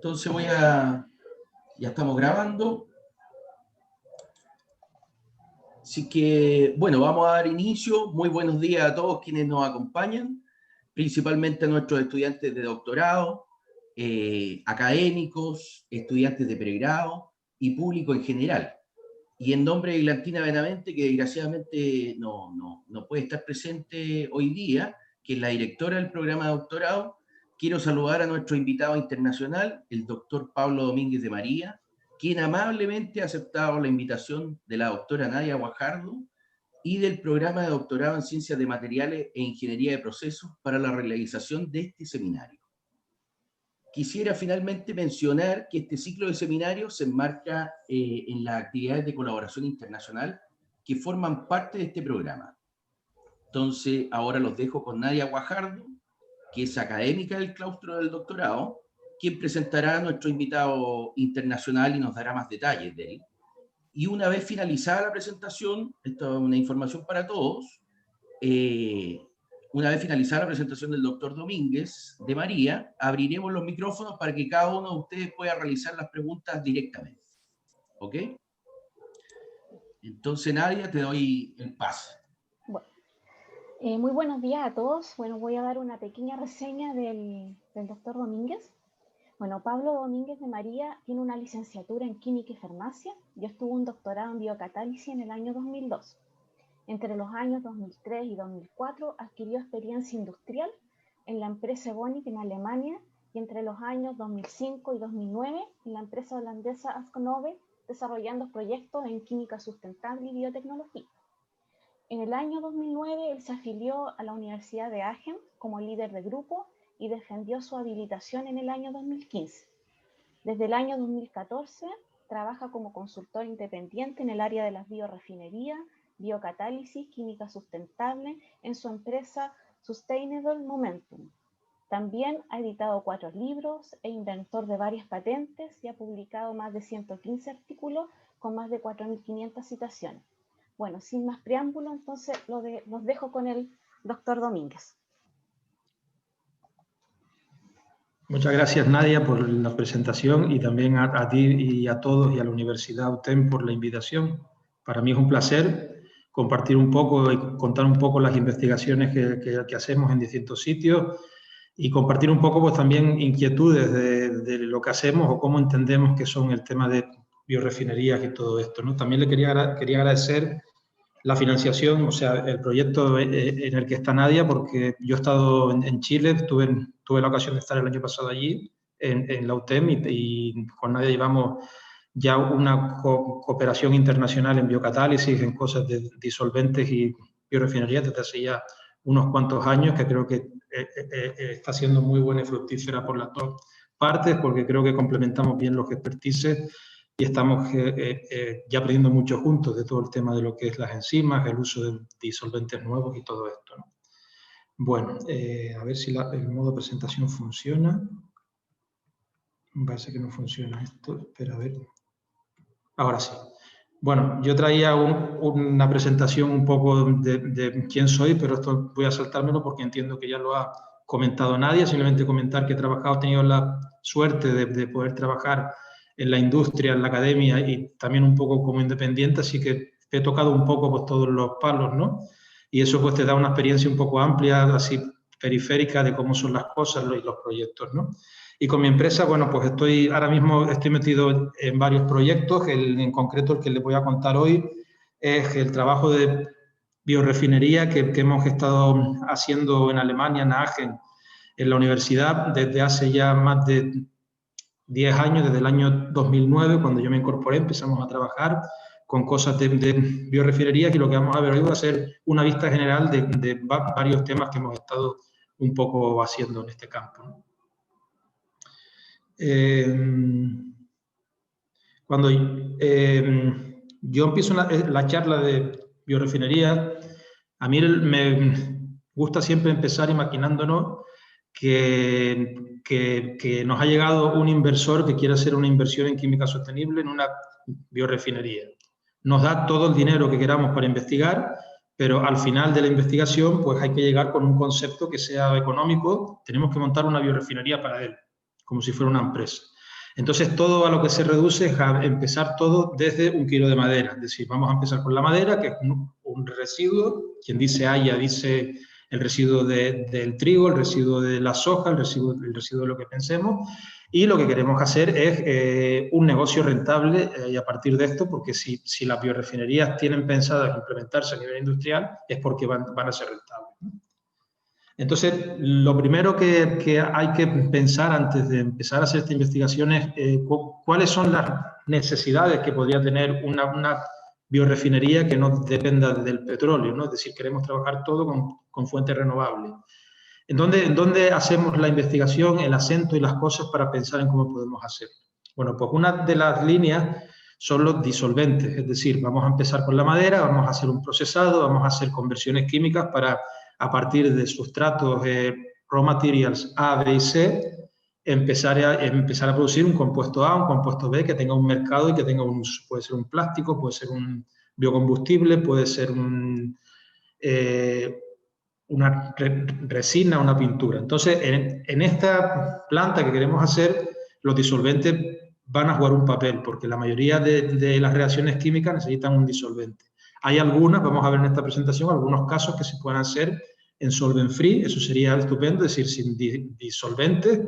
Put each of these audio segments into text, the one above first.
Entonces ya estamos grabando. Así que, bueno, vamos a dar inicio. Muy buenos días a todos quienes nos acompañan, principalmente a nuestros estudiantes de doctorado, académicos, estudiantes de pregrado y público en general. Y en nombre de Glantina Benavente, que desgraciadamente no puede estar presente hoy día, que es la directora del programa de doctorado, quiero saludar a nuestro invitado internacional, el doctor Pablo Domínguez de María, quien amablemente ha aceptado la invitación de la doctora Nadia Guajardo y del programa de doctorado en Ciencias de Materiales e Ingeniería de Procesos para la realización de este seminario. Quisiera finalmente mencionar que este ciclo de seminarios se enmarca en las actividades de colaboración internacional que forman parte de este programa. Entonces, ahora los dejo con Nadia Guajardo, que es académica del claustro del doctorado, quien presentará a nuestro invitado internacional y nos dará más detalles de él. Y una vez finalizada la presentación, esto es una información para todos, una vez finalizada la presentación del doctor Domínguez de María, abriremos los micrófonos para que cada uno de ustedes pueda realizar las preguntas directamente. ¿Ok? Entonces, Nadia, te doy el pase. Bueno, muy buenos días a todos. Bueno, voy a dar una pequeña reseña del doctor Domínguez. Bueno, Pablo Domínguez de María tiene una licenciatura en Química y Farmacia y obtuvo un doctorado en Biocatálisis en el año 2002. Entre los años 2003 y 2004 adquirió experiencia industrial en la empresa Evonik en Alemania y entre los años 2005 y 2009 en la empresa holandesa Asconove, desarrollando proyectos en química sustentable y biotecnología. En el año 2009 él se afilió a la Universidad de Aachen como líder de grupo y defendió su habilitación en el año 2015. Desde el año 2014 trabaja como consultor independiente en el área de las biorefinerías, biocatálisis, química sustentable en su empresa Sustainable Momentum. También ha editado 4 libros, es inventor de varias patentes y ha publicado más de 115 artículos con más de 4.500 citaciones. Bueno, sin más preámbulo, entonces los dejo con el doctor Domínguez. Muchas gracias, Nadia, por la presentación y también a ti y a todos y a la Universidad UTEM por la invitación. Para mí es un placer compartir un poco y contar un poco las investigaciones que hacemos en distintos sitios y compartir un poco pues, también inquietudes de lo que hacemos o cómo entendemos que son el tema de biorefinerías y todo esto, ¿no? También le quería agradecer la financiación, o sea, el proyecto en el que está Nadia, porque yo he estado en Chile, tuve la ocasión de estar el año pasado allí, en la UTEM, y con Nadia llevamos ya una cooperación internacional en biocatálisis, en cosas de disolventes y biorefinerías desde hace ya unos cuantos años, que creo que está siendo muy buena y fructífera por las dos partes, porque creo que complementamos bien los expertices y estamos ya aprendiendo mucho juntos de todo el tema de lo que es las enzimas, el uso de disolventes nuevos y todo esto, ¿no? Bueno, a ver si el modo presentación funciona. Parece que no funciona esto. Espera, a ver. Ahora sí. Bueno, yo traía una presentación un poco de quién soy, pero esto voy a saltármelo porque entiendo que ya lo ha comentado Nadia. Simplemente comentar que he tenido la suerte de poder trabajar en la industria, en la academia y también un poco como independiente, así que he tocado un poco pues, todos los palos, ¿no? Y eso pues te da una experiencia un poco amplia, así periférica de cómo son las cosas y los proyectos, ¿no? Y con mi empresa, bueno, pues ahora mismo estoy metido en varios proyectos, en concreto el que les voy a contar hoy es el trabajo de biorefinería que hemos estado haciendo en Alemania, en Aachen, en la universidad, desde hace ya más de 10 años, desde el año 2009, cuando yo me incorporé, empezamos a trabajar con cosas de biorefinerías y lo que vamos a ver hoy va a ser una vista general de varios temas que hemos estado un poco haciendo en este campo, ¿no? Cuando yo empiezo la charla de biorefinería, a mí me gusta siempre empezar imaginándonos que nos ha llegado un inversor que quiere hacer una inversión en química sostenible en una biorefinería. Nos da todo el dinero que queramos para investigar, pero al final de la investigación pues hay que llegar con un concepto que sea económico. Tenemos que montar una biorefinería para él, como si fuera una empresa. Entonces, todo a lo que se reduce es a empezar todo desde 1 kilo de madera. Es decir, vamos a empezar con la madera, que es un residuo. Quien dice haya, dice el residuo del trigo, el residuo de la soja, el residuo de lo que pensemos. Y lo que queremos hacer es un negocio rentable y a partir de esto, porque si las biorefinerías tienen pensadas implementarse a nivel industrial, es porque van a ser rentables, ¿no? Entonces, lo primero que hay que pensar antes de empezar a hacer esta investigación es cuáles son las necesidades que podría tener una biorefinería que no dependa del petróleo, ¿no? Es decir, queremos trabajar todo con fuentes renovables. ¿En dónde hacemos la investigación, el acento y las cosas para pensar en cómo podemos hacerlo? Bueno, pues una de las líneas son los disolventes, es decir, vamos a empezar con la madera, vamos a hacer un procesado, vamos a hacer conversiones químicas para, a partir de sustratos, raw materials A, B y C, empezar a producir un compuesto A, un compuesto B que tenga un mercado y que tenga un uso. Puede ser un plástico, puede ser un biocombustible, puede ser una resina, una pintura. Entonces, en esta planta que queremos hacer, los disolventes van a jugar un papel, porque la mayoría de las reacciones químicas necesitan un disolvente. Hay algunas, vamos a ver en esta presentación, algunos casos que se pueden hacer en solvent free, eso sería estupendo, es decir, sin disolventes,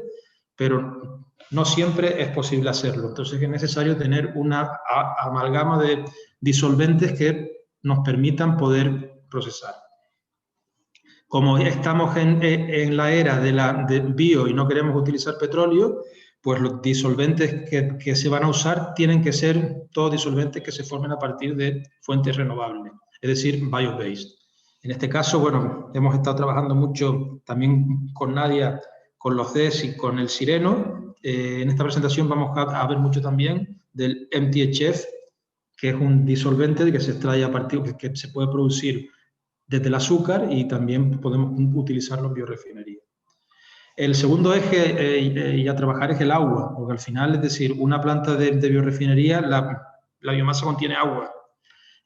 pero no siempre es posible hacerlo. Entonces es necesario tener una amalgama de disolventes que nos permitan poder procesar. Como estamos en la era de bio y no queremos utilizar petróleo, pues los disolventes que se van a usar tienen que ser todos disolventes que se formen a partir de fuentes renovables, es decir, bio-based. En este caso, bueno, hemos estado trabajando mucho también con Nadia, con los DES y con el Sireno. En esta presentación vamos a ver mucho también del MTHF, que es un disolvente que se extrae a partir, que se puede producir desde el azúcar y también podemos utilizarlo en biorefinería. El segundo eje y a trabajar es el agua, porque al final, es decir, una planta de biorefinería, la biomasa contiene agua.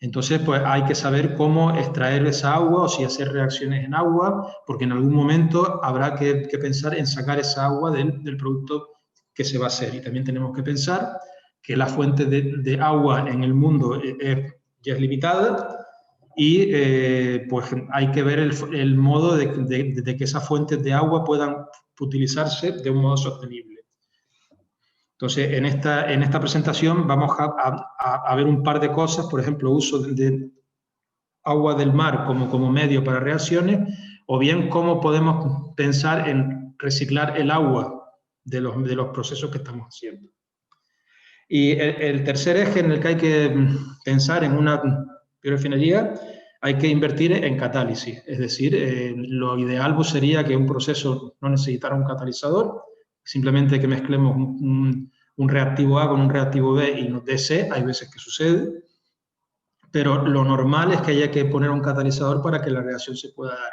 Entonces, pues hay que saber cómo extraer esa agua o si hacer reacciones en agua, porque en algún momento habrá que pensar en sacar esa agua del producto que se va a hacer. Y también tenemos que pensar que la fuente de agua en el mundo ya es limitada y pues hay que ver el modo de que esas fuentes de agua puedan utilizarse de un modo sostenible. Entonces, en esta presentación vamos a ver un par de cosas, por ejemplo, uso de agua del mar como medio para reacciones, o bien cómo podemos pensar en reciclar el agua de los procesos que estamos haciendo. Y el tercer eje en el que hay que pensar en una biorefinería, hay que invertir en catálisis. Es decir, lo ideal sería que un proceso no necesitara un catalizador, simplemente que mezclemos un reactivo A con un reactivo B y nos dé C, hay veces que sucede, pero lo normal es que haya que poner un catalizador para que la reacción se pueda dar.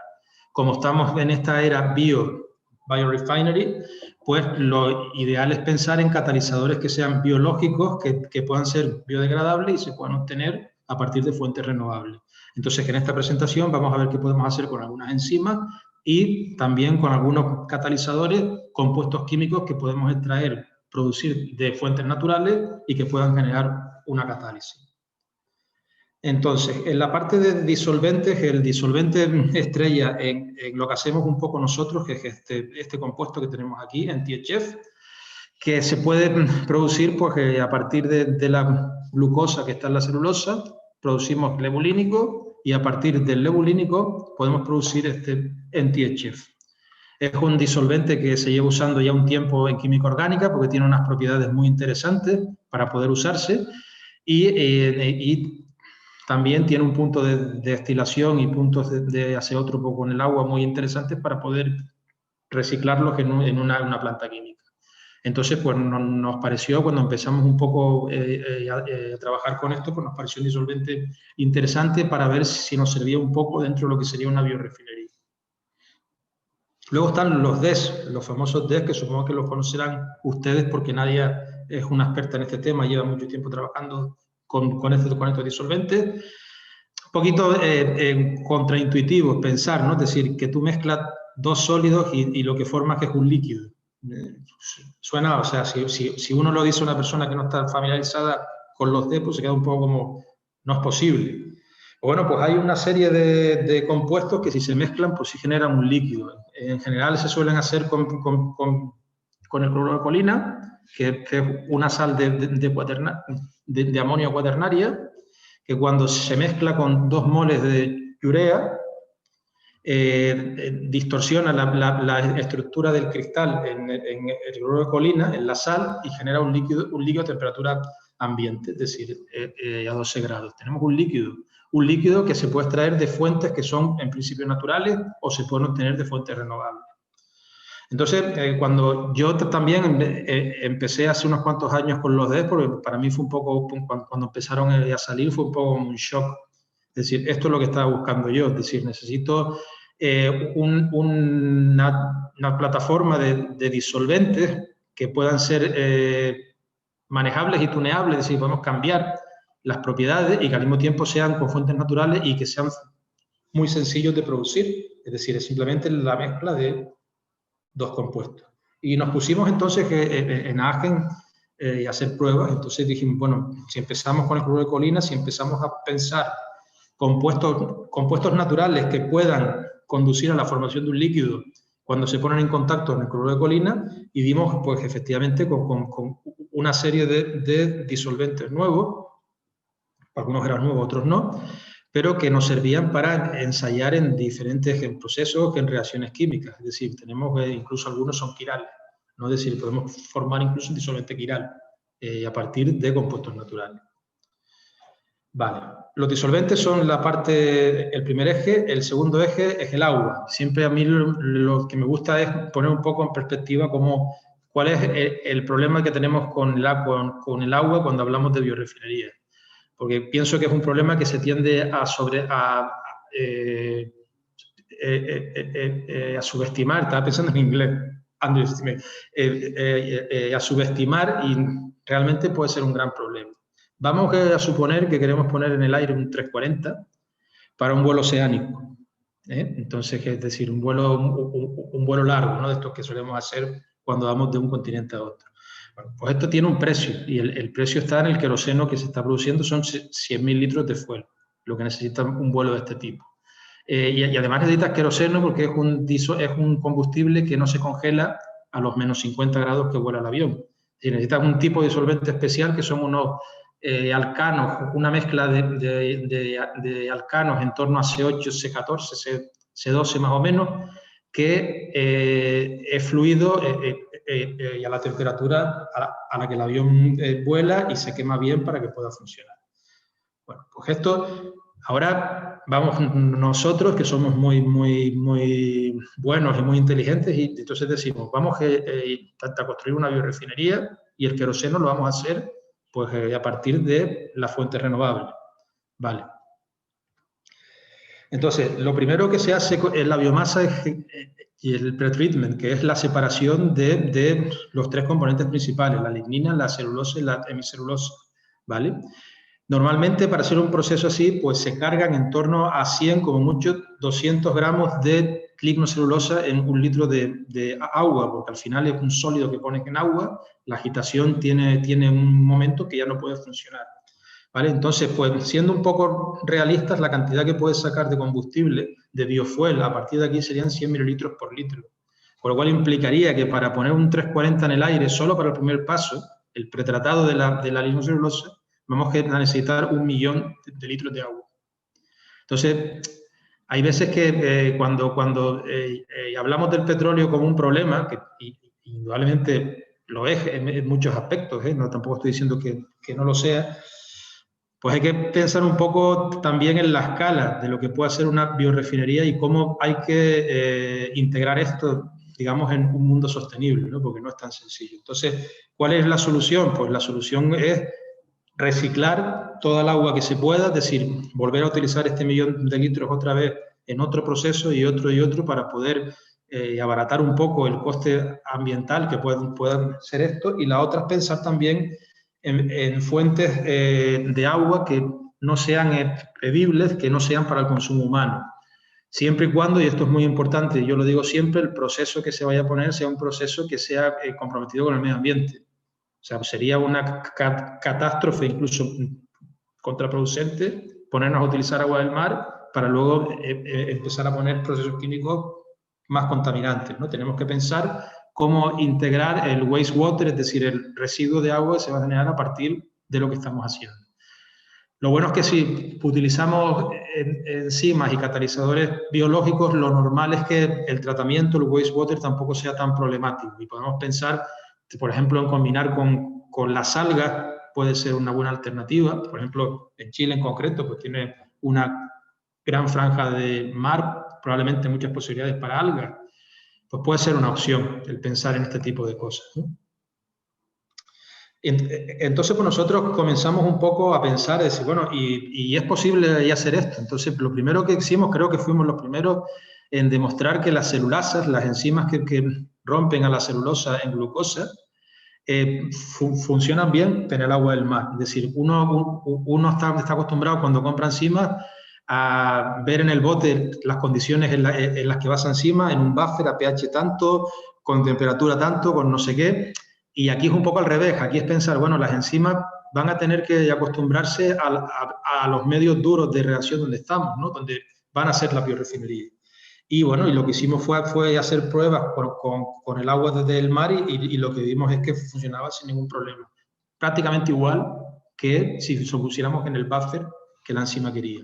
Como estamos en esta era biorefinery, pues lo ideal es pensar en catalizadores que sean biológicos, que puedan ser biodegradables y se puedan obtener a partir de fuentes renovables. Entonces, en esta presentación vamos a ver qué podemos hacer con algunas enzimas y también con algunos catalizadores, compuestos químicos que podemos extraer, producir de fuentes naturales y que puedan generar una catálisis. Entonces, en la parte de disolventes, el disolvente estrella en lo que hacemos un poco nosotros, que es este compuesto que tenemos aquí, en THF, que se puede producir pues, a partir de la glucosa que está en la celulosa, producimos lebulínico y a partir del lebulínico podemos producir este NTHF. Es un disolvente que se lleva usando ya un tiempo en química orgánica porque tiene unas propiedades muy interesantes para poder usarse y también tiene un punto de destilación y puntos de azeótropo con el agua muy interesantes para poder reciclarlos en una planta química. Entonces, pues nos pareció, cuando empezamos un poco a trabajar con esto, pues nos pareció un disolvente interesante para ver si nos servía un poco dentro de lo que sería una biorefinería. Luego están los DES, los famosos DES, que supongo que los conocerán ustedes porque Nadia es una experta en este tema, lleva mucho tiempo trabajando con estos disolventes. Un poquito contraintuitivo pensar, ¿no? Es decir, que tú mezclas dos sólidos y lo que forma que es un líquido. suena, o sea, si uno lo dice a una persona que no está familiarizada con los DES, se queda un poco como, no es posible. Bueno, pues hay una serie de compuestos que si se mezclan, pues sí generan un líquido. En general se suelen hacer con el cloruro de colina, que es una sal de amonio cuaternaria, que cuando se mezcla con 2 moles de urea, distorsiona la estructura del cristal en el cloruro de colina, en la sal, y genera un líquido a temperatura ambiente, es decir, a 12 grados. Tenemos un líquido que se puede extraer de fuentes que son en principio naturales o se pueden obtener de fuentes renovables. Entonces, cuando yo también empecé hace unos cuantos años con los DES, porque para mí fue un poco, cuando empezaron a salir, fue un poco como un shock. Es decir, esto es lo que estaba buscando yo, es decir, necesito una plataforma de disolventes que puedan ser manejables y tuneables, es decir, podemos cambiar las propiedades y que al mismo tiempo sean con fuentes naturales y que sean muy sencillos de producir, es decir, es simplemente la mezcla de 2 compuestos. Y nos pusimos entonces en Agen a hacer pruebas. Entonces dijimos, bueno, si empezamos con el cloruro de colina, si empezamos a pensar compuestos naturales que puedan conducir a la formación de un líquido cuando se ponen en contacto con el cloruro de colina, y dimos, pues efectivamente, con una serie de disolventes nuevos, algunos eran nuevos, otros no, pero que nos servían para ensayar en diferentes procesos, en reacciones químicas. Es decir, tenemos incluso algunos son quirales, ¿no? Es decir, podemos formar incluso un disolvente quiral a partir de compuestos naturales. Vale, los disolventes son el primer eje. El segundo eje es el agua. Siempre a mí lo que me gusta es poner un poco en perspectiva cuál es el problema que tenemos con el agua cuando hablamos de biorefinería. Porque pienso que es un problema que se tiende a subestimar. Estaba pensando en inglés, a subestimar, y realmente puede ser un gran problema. Vamos a suponer que queremos poner en el aire un 340 para un vuelo oceánico. Entonces, es decir, un vuelo largo, ¿no? De estos que solemos hacer cuando vamos de un continente a otro. Bueno, pues esto tiene un precio, y el precio está en el queroseno que se está produciendo, son 100.000 litros de fuel, lo que necesita un vuelo de este tipo. Y además necesitas queroseno porque es un combustible que no se congela a los menos 50 grados que vuela el avión. Y necesitas un tipo de disolvente especial que son unos alcanos, una mezcla de alcanos en torno a C8, C14, C12 más o menos, que es fluido y a la temperatura a la que el avión vuela y se quema bien para que pueda funcionar. Bueno, pues esto, ahora vamos nosotros, que somos muy buenos y muy inteligentes, y entonces decimos, vamos a construir una biorefinería, y el queroseno lo vamos a hacer pues a partir de la fuente renovable. Vale. Entonces, lo primero que se hace en la biomasa y el pretreatment, que es la separación de los 3 componentes principales, la lignina, la celulosa y la hemicelulosa, ¿vale? Normalmente, para hacer un proceso así, pues se cargan en torno a 100, como mucho, 200 gramos de lignocelulosa en 1 litro de agua, porque al final es un sólido que pones en agua, la agitación tiene un momento que ya no puede funcionar. ¿Vale? Entonces, pues siendo un poco realistas, la cantidad que puedes sacar de combustible, de biofuel, a partir de aquí serían 100 mililitros por litro. Con lo cual implicaría que para poner un 340 en el aire, solo para el primer paso, el pretratado de la lignocelulosa, vamos a necesitar 1 millón de litros de agua. Entonces, hay veces que cuando hablamos del petróleo como un problema, que indudablemente lo es en muchos aspectos, no, tampoco estoy diciendo que no lo sea, pues hay que pensar un poco también en la escala de lo que puede ser una biorefinería y cómo hay que integrar esto, digamos, en un mundo sostenible, ¿no? Porque no es tan sencillo. Entonces, ¿cuál es la solución? Pues la solución es reciclar toda el agua que se pueda, es decir, volver a utilizar este 1 millón de litros otra vez en otro proceso y otro para poder abaratar un poco el coste ambiental que puedan ser esto. Y la otra es pensar también en fuentes de agua que no sean bebibles, que no sean para el consumo humano. siempre y cuando, y esto es muy importante, yo lo digo siempre, el proceso que se vaya a poner sea un proceso que sea comprometido con el medio ambiente. O sea, sería una catástrofe incluso contraproducente ponernos a utilizar agua del mar para luego empezar a poner procesos químicos más contaminantes, ¿no? Tenemos que pensar cómo integrar el wastewater, es decir, el residuo de agua que se va a generar a partir de lo que estamos haciendo. Lo bueno es que si utilizamos enzimas y catalizadores biológicos, lo normal es que el tratamiento, el wastewater, tampoco sea tan problemático. Y podemos pensar, por ejemplo, en combinar con las algas, puede ser una buena alternativa. Por ejemplo, en Chile en concreto, pues tiene una gran franja de mar, probablemente muchas posibilidades para algas. Pues puede ser una opción el pensar en este tipo de cosas, ¿no? Entonces, pues nosotros comenzamos un poco a pensar, decir, bueno, y es posible hacer esto. Entonces, lo primero que hicimos, creo que fuimos los primeros en demostrar que las celulasas, las enzimas que rompen a la celulosa en glucosa, funcionan bien en el agua del mar. Es decir, uno está acostumbrado cuando compra enzimas a ver en el bote las condiciones en las que va esa enzima, en un buffer a pH tanto, con temperatura tanto, con no sé qué. Y aquí es un poco al revés, aquí es pensar, bueno, las enzimas van a tener que acostumbrarse a los medios duros de reacción donde estamos, ¿no? Donde van a ser la biorefinería. Y bueno, y lo que hicimos fue hacer pruebas con el agua desde el mar y lo que vimos es que funcionaba sin ningún problema. Prácticamente igual que si lo pusiéramos en el buffer que la enzima quería.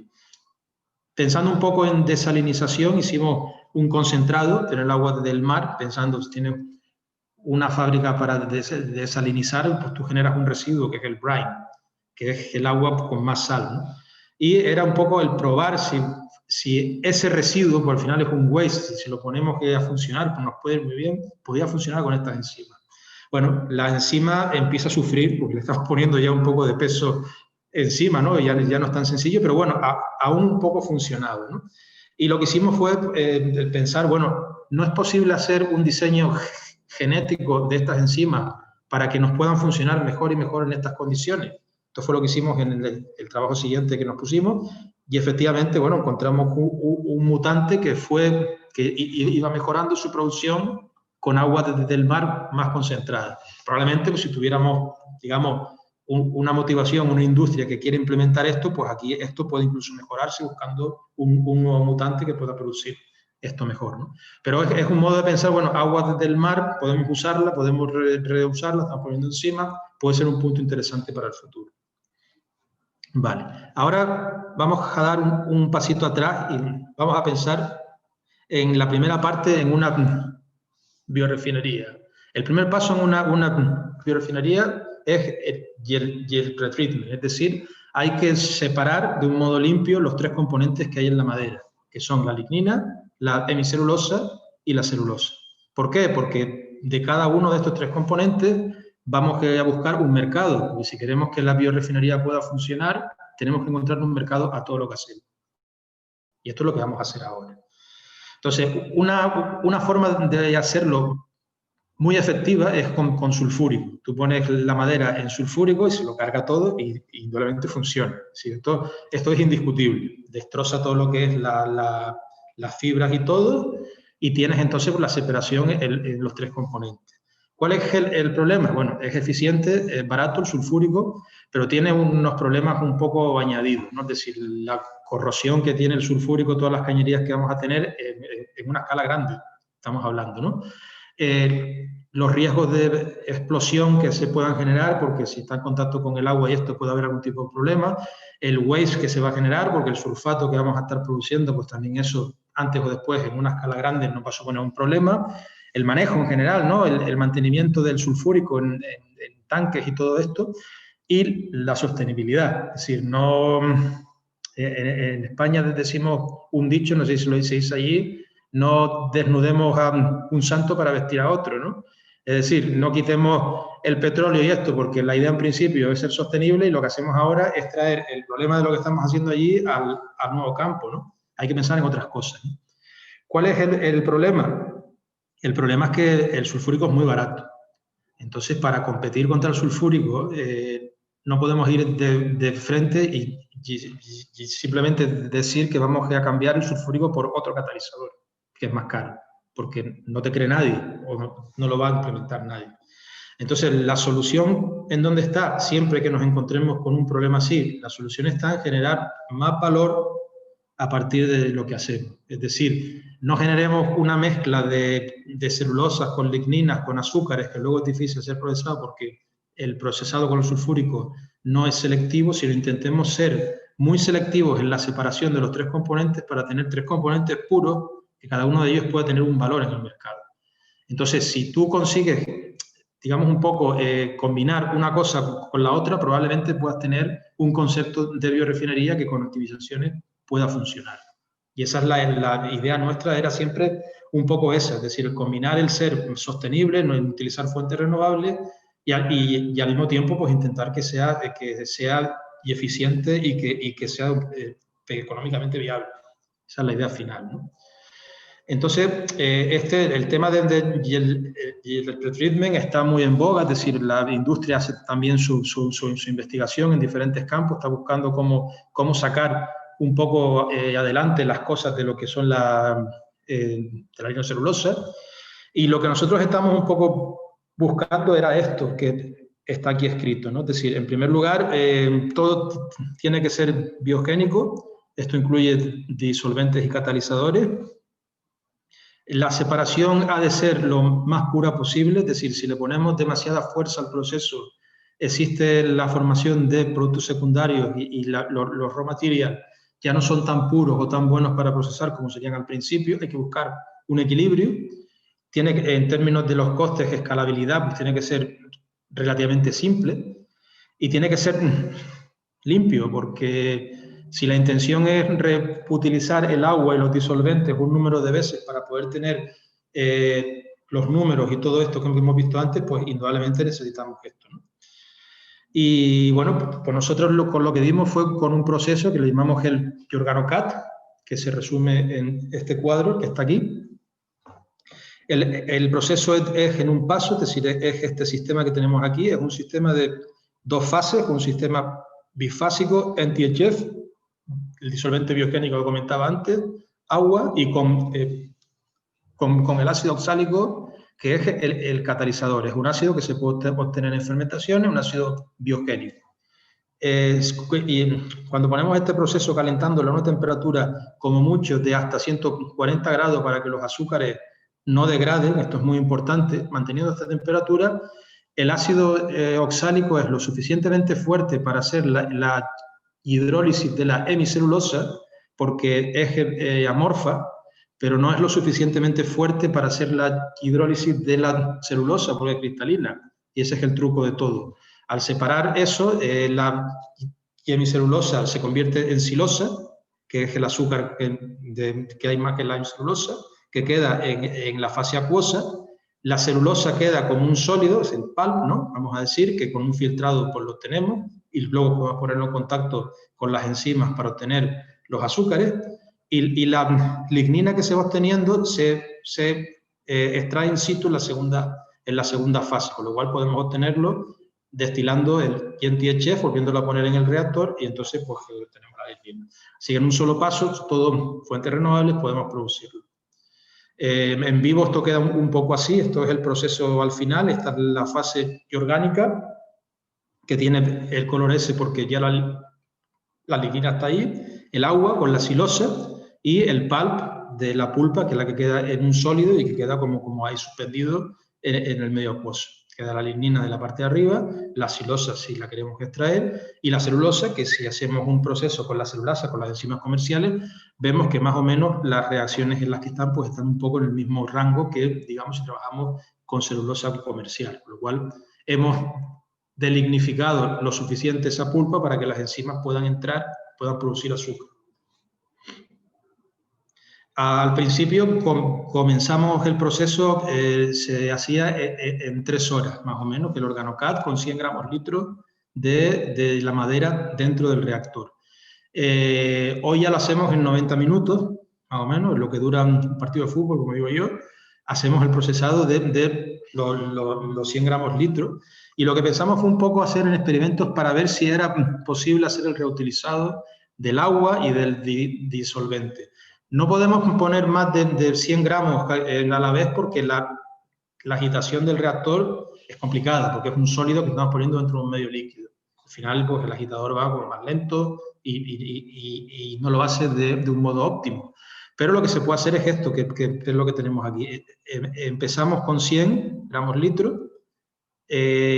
Pensando un poco en desalinización, hicimos un concentrado en el agua del mar, pensando si tiene una fábrica para desalinizar, pues tú generas un residuo que es el brine, que es el agua con más sal, ¿no? Y era un poco el probar si ese residuo, pues al final es un waste, si lo ponemos a funcionar, pues nos puede ir muy bien, podía funcionar con estas enzimas. Bueno, la enzima empieza a sufrir, porque le estamos poniendo ya un poco de peso encima, ¿no? Ya no es tan sencillo, pero bueno, aún un poco funcionado, ¿no? Y lo que hicimos fue pensar, bueno, no es posible hacer un diseño genético de estas enzimas para que nos puedan funcionar mejor y mejor en estas condiciones. Esto fue lo que hicimos en el trabajo siguiente que nos pusimos y efectivamente, bueno, encontramos un mutante que iba mejorando su producción con agua desde el mar más concentrada. Probablemente, pues, si tuviéramos, digamos, una motivación, una industria que quiere implementar esto, pues aquí esto puede incluso mejorarse buscando un nuevo mutante que pueda producir esto mejor, ¿no? Pero es un modo de pensar, bueno, agua desde el mar, podemos usarla, podemos reusarla, estamos poniendo encima, puede ser un punto interesante para el futuro. Vale, ahora vamos a dar un pasito atrás y vamos a pensar en la primera parte en una biorefinería. El primer paso en una biorefinería es el pretreatment, es decir, hay que separar de un modo limpio los tres componentes que hay en la madera, que son la lignina, la hemicelulosa y la celulosa. ¿Por qué? Porque de cada uno de estos tres componentes vamos a buscar un mercado, y si queremos que la biorefinería pueda funcionar, tenemos que encontrar un mercado a todo lo que hacemos. Y esto es lo que vamos a hacer ahora. Entonces, una forma de hacerlo muy efectiva es con sulfúrico. Tú pones la madera en sulfúrico y se lo carga todo y indudablemente funciona. ¿Sí? Esto es indiscutible. Destroza todo lo que es las fibras y todo, y tienes entonces la separación en los tres componentes. ¿Cuál es el problema? Bueno, es eficiente, es barato el sulfúrico, pero tiene unos problemas un poco añadidos, ¿no? Es decir, la corrosión que tiene el sulfúrico, todas las cañerías que vamos a tener en una escala grande, estamos hablando, ¿no? Los riesgos de explosión que se puedan generar, porque si está en contacto con el agua y esto puede haber algún tipo de problema, el waste que se va a generar, porque el sulfato que vamos a estar produciendo, pues también eso antes o después en una escala grande nos va a suponer un problema, el manejo en general, ¿no? El mantenimiento del sulfúrico en tanques y todo esto, y la sostenibilidad, es decir, no... En España decimos un dicho, no sé si lo decís allí, no desnudemos a un santo para vestir a otro, ¿no? Es decir, no quitemos el petróleo y esto, porque la idea en principio es ser sostenible y lo que hacemos ahora es traer el problema de lo que estamos haciendo allí al nuevo campo, ¿no? Hay que pensar en otras cosas, ¿no? ¿Cuál es el problema? El problema es que el sulfúrico es muy barato. Entonces, para competir contra el sulfúrico, no podemos ir de frente y simplemente decir que vamos a cambiar el sulfúrico por otro catalizador, que es más caro, porque no te cree nadie o no lo va a implementar nadie. Entonces, la solución, ¿en dónde está? Siempre que nos encontremos con un problema así, la solución está en generar más valor a partir de lo que hacemos. Es decir, no generemos una mezcla de celulosas con ligninas, con azúcares, que luego es difícil ser procesado porque el procesado con los sulfúricos no es selectivo, sino intentemos ser muy selectivos en la separación de los 3 componentes para tener 3 componentes puros, que cada uno de ellos pueda tener un valor en el mercado. Entonces, si tú consigues, digamos un poco, combinar una cosa con la otra, probablemente puedas tener un concepto de biorefinería que con optimizaciones pueda funcionar. Y esa es la idea nuestra, era siempre un poco esa, es decir, combinar el ser sostenible, no utilizar fuentes renovables y al mismo tiempo pues intentar que sea y eficiente y que sea económicamente viable. Esa es la idea final, ¿no? Entonces, el tema el pretreatment está muy en boga, es decir, la industria hace también su investigación en diferentes campos, está buscando cómo sacar un poco adelante las cosas de lo que son de la lignocelulosa. Y lo que nosotros estamos un poco buscando era esto que está aquí escrito, ¿no? Es decir, en primer lugar, todo tiene que ser biogénico, esto incluye disolventes y catalizadores. La separación ha de ser lo más pura posible, es decir, si le ponemos demasiada fuerza al proceso, existe la formación de productos secundarios y los raw materials ya no son tan puros o tan buenos para procesar como serían al principio. Hay que buscar un equilibrio. En términos de los costes, escalabilidad, pues tiene que ser relativamente simple y tiene que ser limpio, porque si la intención es reutilizar el agua y los disolventes un número de veces para poder tener los números y todo esto que hemos visto antes, pues indudablemente necesitamos esto, ¿no? Y bueno, pues nosotros con lo que dimos fue con un proceso que le llamamos el OrganoCAD, que se resume en este cuadro que está aquí. El proceso es en un paso, es decir, es este sistema que tenemos aquí, es un sistema de 2 fases, un sistema bifásico, NTHF, el disolvente biogénico que comentaba antes, agua, y con el ácido oxálico, que es el catalizador. Es un ácido que se puede obtener en fermentaciones, un ácido biogénico. Y cuando ponemos este proceso calentándolo a una temperatura como mucho de hasta 140 grados para que los azúcares no degraden, esto es muy importante, manteniendo esta temperatura, el ácido oxálico es lo suficientemente fuerte para hacer la hidrólisis de la hemicelulosa, porque es amorfa, pero no es lo suficientemente fuerte para hacer la hidrólisis de la celulosa, porque es cristalina, y ese es el truco de todo. Al separar eso, la hemicelulosa se convierte en silosa, que es el azúcar que hay más que la hemicelulosa, que queda en la fase acuosa. La celulosa queda como un sólido, es el pulp, ¿no? Vamos a decir que con un filtrado pues lo tenemos y luego podemos ponerlo en contacto con las enzimas para obtener los azúcares. Y la lignina que se va obteniendo se extrae in situ en la segunda fase, con lo cual podemos obtenerlo destilando el NTHF, volviéndolo a poner en el reactor, y entonces pues tenemos la lignina. Así que en un solo paso, todo fuentes renovables, podemos producirlo. En vivo esto queda un poco así, esto es el proceso al final, esta es la fase orgánica, que tiene el color ese porque ya la lignina está ahí, el agua con la silosa y el pulp de la pulpa, que es la que queda en un sólido y que queda como ahí suspendido en el medio acuoso. Queda la lignina de la parte de arriba, la silosa si la queremos extraer, y la celulosa, que si hacemos un proceso con la celulasa, con las enzimas comerciales, vemos que más o menos las reacciones en las que están, pues están un poco en el mismo rango que, digamos, si trabajamos con celulosa comercial, con lo cual hemos delignificado lo suficiente esa pulpa para que las enzimas puedan producir azúcar. Al principio comenzamos el proceso, se hacía en 3 horas, más o menos, el OrganoCAD con 100 gramos litros de la madera dentro del reactor. Hoy ya lo hacemos en 90 minutos, más o menos, lo que dura un partido de fútbol, como digo yo. Hacemos el procesado de los 100 gramos litros Y lo que pensamos fue un poco hacer en experimentos para ver si era posible hacer el reutilizado del agua y del disolvente. No podemos poner más de 100 gramos a la vez porque la agitación del reactor es complicada, porque es un sólido que estamos poniendo dentro de un medio líquido. Al final, pues el agitador va pues, más lento y no lo hace de un modo óptimo. Pero lo que se puede hacer es esto, que es lo que tenemos aquí. Empezamos con 100 gramos litro,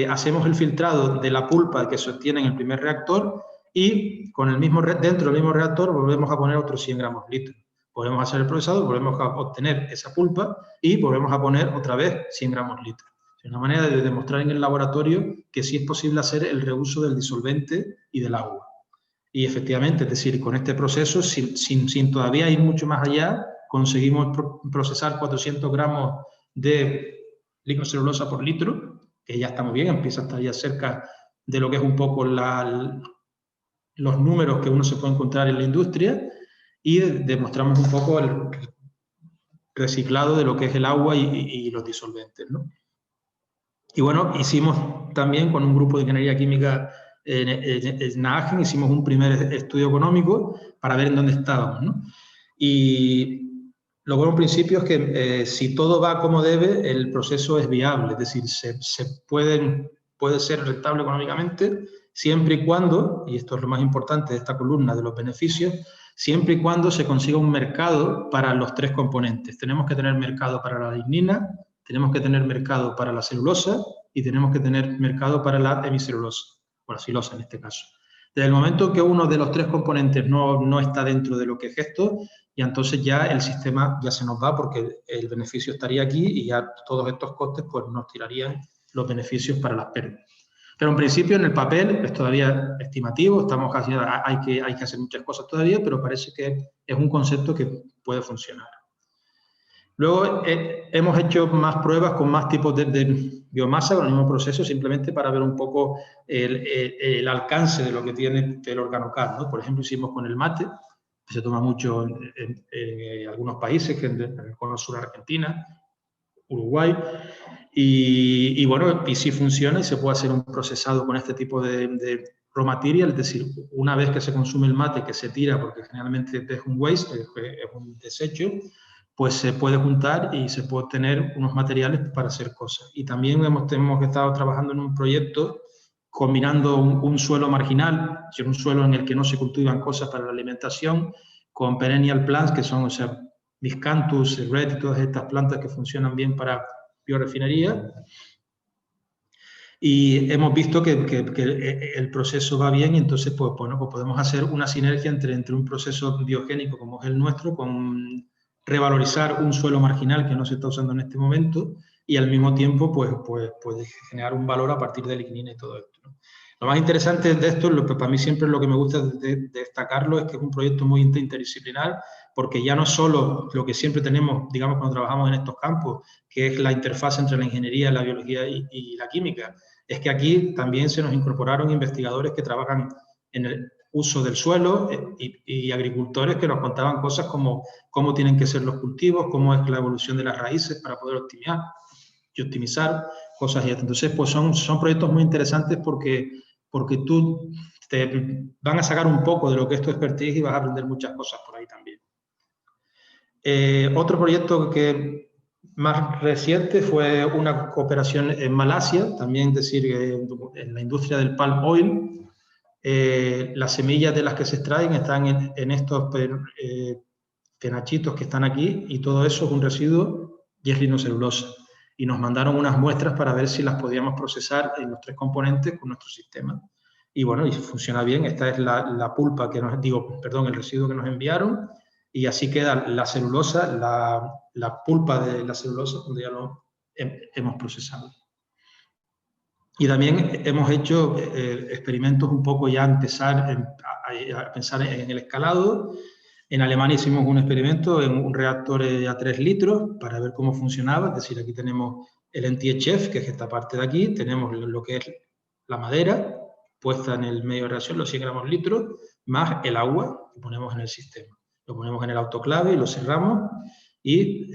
hacemos el filtrado de la pulpa que se obtiene en el primer reactor y con dentro del mismo reactor volvemos a poner otros 100 gramos litro. Volvemos a hacer el procesado, volvemos a obtener esa pulpa y volvemos a poner otra vez 100 gramos litro. Es una manera de demostrar en el laboratorio que sí es posible hacer el reuso del disolvente y del agua. Y efectivamente, es decir, con este proceso, sin todavía ir mucho más allá, conseguimos procesar 400 gramos de glicocelulosa por litro, que ya está muy bien, empieza a estar ya cerca de lo que es un poco los números que uno se puede encontrar en la industria, y demostramos un poco el reciclado de lo que es el agua y los disolventes, ¿no? Y bueno, hicimos también con un grupo de ingeniería química en NAAGEN, hicimos un primer estudio económico para ver en dónde estábamos, ¿no? Y lo bueno en principio es que si todo va como debe, el proceso es viable, es decir, puede ser rentable económicamente siempre y cuando, y esto es lo más importante de esta columna de los beneficios, siempre y cuando se consiga un mercado para los tres componentes. Tenemos que tener mercado para la lignina, tenemos que tener mercado para la celulosa y tenemos que tener mercado para la hemicelulosa, o la silosa en este caso. Desde el momento que uno de los tres componentes no está dentro de lo que es esto, y entonces ya el sistema ya se nos va porque el beneficio estaría aquí y ya todos estos costes pues nos tirarían los beneficios para las pérdidas. Pero en principio en el papel es todavía estimativo, hay que hacer muchas cosas todavía, pero parece que es un concepto que puede funcionar. Luego hemos hecho más pruebas con más tipos de biomasa con el mismo proceso, simplemente para ver un poco el alcance de lo que tiene el organocal, ¿no? Por ejemplo, hicimos con el mate, que se toma mucho en algunos países, en el cono sur Argentina, Uruguay, y bueno, y si funciona y se puede hacer un procesado con este tipo de raw material, es decir, una vez que se consume el mate, que se tira porque generalmente es un waste, es un desecho, pues se puede juntar y se puede obtener unos materiales para hacer cosas. Y también hemos estado trabajando en un proyecto combinando un suelo marginal, es decir, un suelo en el que no se cultivan cosas para la alimentación, con perennial plants, que son, o sea, Miscanthus, Red y todas estas plantas que funcionan bien para biorefinería. Y hemos visto que el proceso va bien y entonces pues, bueno, pues podemos hacer una sinergia entre un proceso biogénico como es el nuestro, con revalorizar un suelo marginal que no se está usando en este momento y al mismo tiempo pues generar un valor a partir de lignina y todo esto, ¿no? Lo más interesante de esto, para mí siempre lo que me gusta destacarlo, es que es un proyecto muy interdisciplinar, porque ya no es solo lo que siempre tenemos, digamos, cuando trabajamos en estos campos, que es la interfaz entre la ingeniería, la biología y la química, es que aquí también se nos incorporaron investigadores que trabajan en el uso del suelo y agricultores que nos contaban cosas como cómo tienen que ser los cultivos, cómo es la evolución de las raíces para poder optimizar cosas. Y entonces, pues son proyectos muy interesantes porque tú te van a sacar un poco de lo que es tu expertise y vas a aprender muchas cosas por ahí también. Otro proyecto que más reciente fue una cooperación en Malasia, también es decir, en la industria del palm oil. Las semillas de las que se extraen están en estos penachitos que están aquí y todo eso es un residuo y es linocelulosa. Y nos mandaron unas muestras para ver si las podíamos procesar en los tres componentes con nuestro sistema. Y bueno, y funciona bien. Esta es la pulpa el residuo que nos enviaron. Y así queda la celulosa, la pulpa de la celulosa cuando ya lo hemos procesado. Y también hemos hecho experimentos un poco ya a pensar en el escalado. En Alemania hicimos un experimento en un reactor a 3 litros para ver cómo funcionaba. Es decir, aquí tenemos el NTHF, que es esta parte de aquí, tenemos lo que es la madera puesta en el medio de reacción, los 100 gramos litros, más el agua que ponemos en el sistema. Lo ponemos en el autoclave y lo cerramos y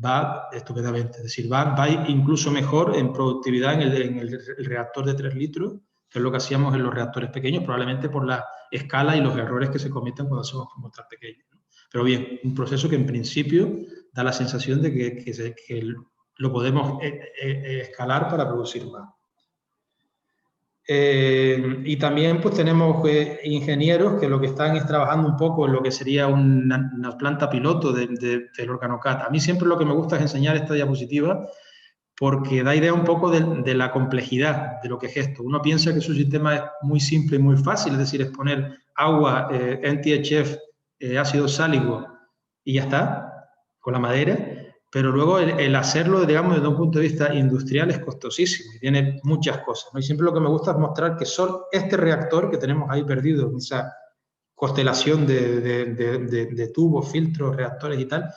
va estupendamente. Es decir, va incluso mejor en productividad en el reactor de 3 litros, que es lo que hacíamos en los reactores pequeños, probablemente por la escala y los errores que se cometen cuando hacemos muestras pequeñas, ¿no? Pero bien, un proceso que en principio da la sensación de que lo podemos escalar para producir más. Y también pues tenemos ingenieros que lo que están es trabajando un poco en lo que sería una planta piloto del OrganoCAD. A mí siempre lo que me gusta es enseñar esta diapositiva porque da idea un poco de la complejidad de lo que es esto. Uno piensa que su sistema es muy simple y muy fácil, es decir, es poner agua, NTHF, ácido sálico y ya está, con la madera, pero luego el hacerlo, digamos, desde un punto de vista industrial es costosísimo y tiene muchas cosas, ¿no? Y siempre lo que me gusta es mostrar que solo este reactor que tenemos ahí perdido, en esa constelación de tubos, filtros, reactores y tal,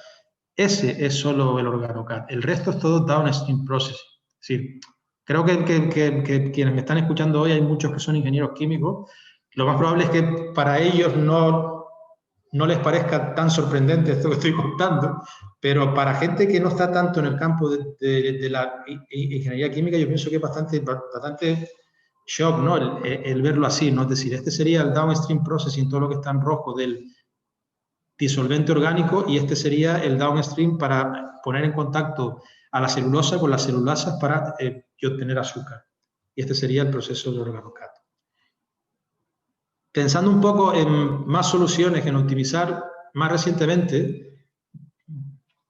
ese es solo el OrganoCAD. El resto es todo downstream processing. Es decir, creo que quienes me están escuchando hoy, hay muchos que son ingenieros químicos. Lo más probable es que para ellos no les parezca tan sorprendente esto que estoy contando, pero para gente que no está tanto en el campo de la ingeniería química, yo pienso que es bastante shock, ¿no? El verlo así, ¿no? Es decir, este sería el downstream processing, todo lo que está en rojo del disolvente orgánico, y este sería el downstream para poner en contacto a la celulosa con las celulasas para obtener azúcar. Y este sería el proceso de OrganoCAD. Pensando un poco en más soluciones, en optimizar, más recientemente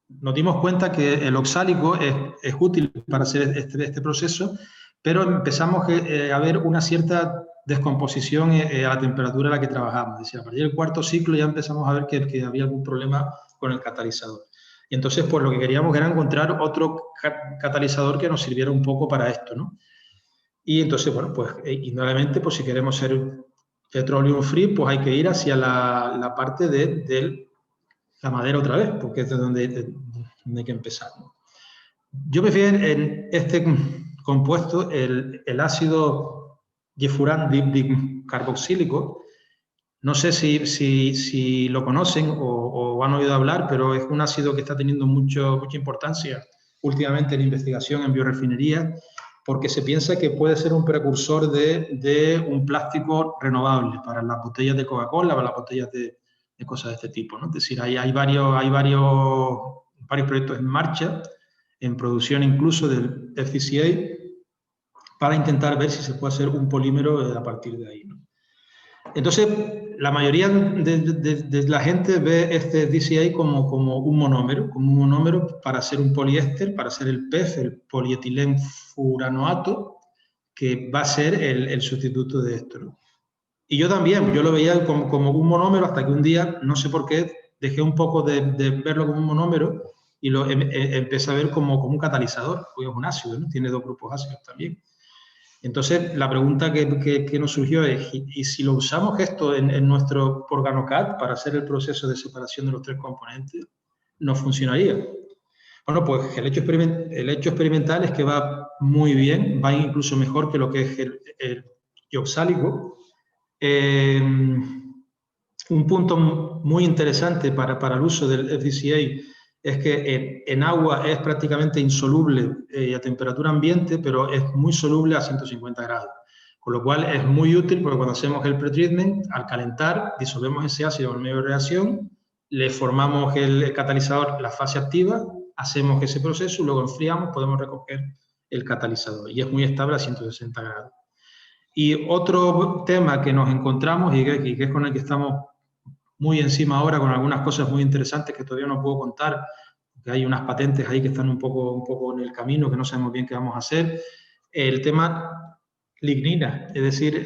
nos dimos cuenta que el oxálico es útil para hacer este proceso, pero empezamos a ver una cierta descomposición a la temperatura a la que trabajamos. Es decir, a partir del 4º ciclo ya empezamos a ver que había algún problema con el catalizador. Y entonces, pues lo que queríamos era encontrar otro catalizador que nos sirviera un poco para esto, ¿no? Y entonces, bueno, pues indudablemente, pues si queremos ser petroleum free, pues hay que ir hacia la parte de la madera otra vez, porque es de donde hay que empezar, ¿no? Yo me fijé en este compuesto, el ácido difuran-dicarboxílico. No sé si lo conocen o han oído hablar, pero es un ácido que está teniendo mucha importancia últimamente en investigación en biorefinería, porque se piensa que puede ser un precursor de un plástico renovable para las botellas de Coca-Cola, para las botellas de cosas de este tipo, ¿no? Es decir, hay varios proyectos en marcha, en producción incluso del FCA, para intentar ver si se puede hacer un polímero a partir de ahí, ¿no? Entonces, la mayoría de la gente ve este DCA como un monómero para hacer un poliéster, para hacer el PEF, el polietilenfuranoato, que va a ser el sustituto de esto, ¿no? Y yo también, yo lo veía como un monómero hasta que un día, no sé por qué, dejé un poco de verlo como un monómero y lo empecé a ver como un catalizador, porque es un ácido, ¿no? Tiene 2 grupos ácidos también. Entonces, la pregunta que nos surgió es, ¿y si lo usamos esto en nuestro OrganoCAD para hacer el proceso de separación de los 3 componentes, ¿nos funcionaría? Bueno, pues el hecho experimental es que va muy bien, va incluso mejor que lo que es el ioxálico. Un punto muy interesante para el uso del FDCA es que en agua es prácticamente insoluble a temperatura ambiente, pero es muy soluble a 150 grados. Con lo cual es muy útil porque cuando hacemos el pretreatment, al calentar, disolvemos ese ácido en el medio de reacción, le formamos el catalizador, la fase activa, hacemos ese proceso, luego enfriamos, podemos recoger el catalizador y es muy estable a 160 grados. Y otro tema que nos encontramos y que es con el que estamos muy encima ahora, con algunas cosas muy interesantes que todavía no puedo contar, porque hay unas patentes ahí que están un poco en el camino, que no sabemos bien qué vamos a hacer. El tema lignina, es decir,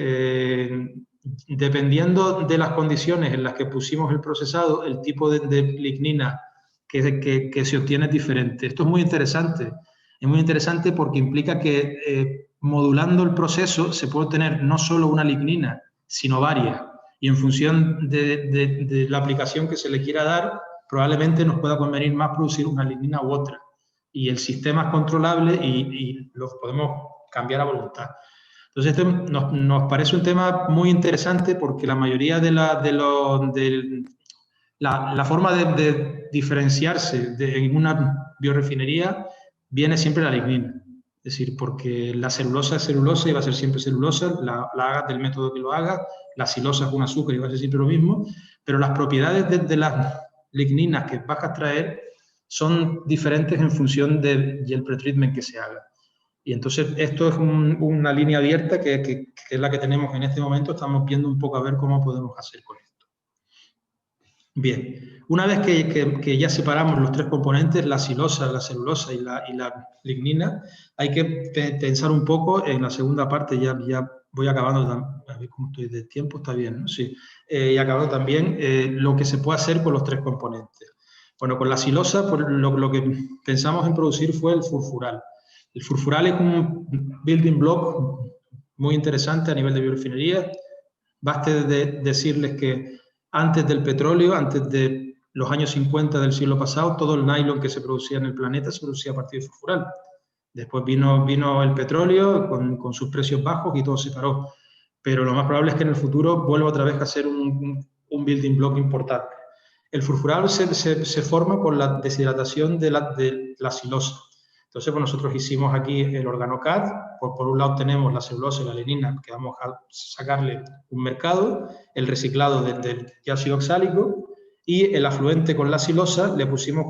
dependiendo de las condiciones en las que pusimos el procesado, el tipo de lignina que se obtiene es diferente. Esto es muy interesante. Es muy interesante porque implica que modulando el proceso se puede obtener no solo una lignina, sino varias. Y en función de la aplicación que se le quiera dar, probablemente nos pueda convenir más producir una lignina u otra. Y el sistema es controlable y lo podemos cambiar a voluntad. Entonces, esto nos parece un tema muy interesante porque la mayoría de la forma de diferenciarse en una biorefinería viene siempre la lignina. Es decir, porque la celulosa es celulosa y va a ser siempre celulosa, la hagas del método que lo hagas, la silosa es un azúcar y va a ser siempre lo mismo, pero las propiedades de las ligninas que vas a extraer son diferentes en función del pretreatment que se haga. Y entonces esto es una línea abierta que es la que tenemos en este momento. Estamos viendo un poco a ver cómo podemos hacer con esto. Bien, una vez que ya separamos los tres componentes, la silosa, la celulosa y la lignina, hay que pensar un poco en la segunda parte. Ya voy acabando, a ver cómo estoy de tiempo, está bien, ¿no? Sí. Y acabando también lo que se puede hacer con los tres componentes. Bueno, con la silosa, pues, lo que pensamos en producir fue el furfural. El furfural es un building block muy interesante a nivel de biorefinería. Baste de decirles que antes del petróleo, antes de los años 50 del siglo pasado, todo el nylon que se producía en el planeta se producía a partir de furfural. Después vino el petróleo con sus precios bajos y todo se paró. Pero lo más probable es que en el futuro vuelva otra vez a ser un building block importante. El furfural se forma por la deshidratación de la silosa. Entonces, pues nosotros hicimos aquí el organocad. Por un lado tenemos la celulosa y la lignina, que vamos a sacarle un mercado, el reciclado del ácido oxálico, y el afluente con la silosa le pusimos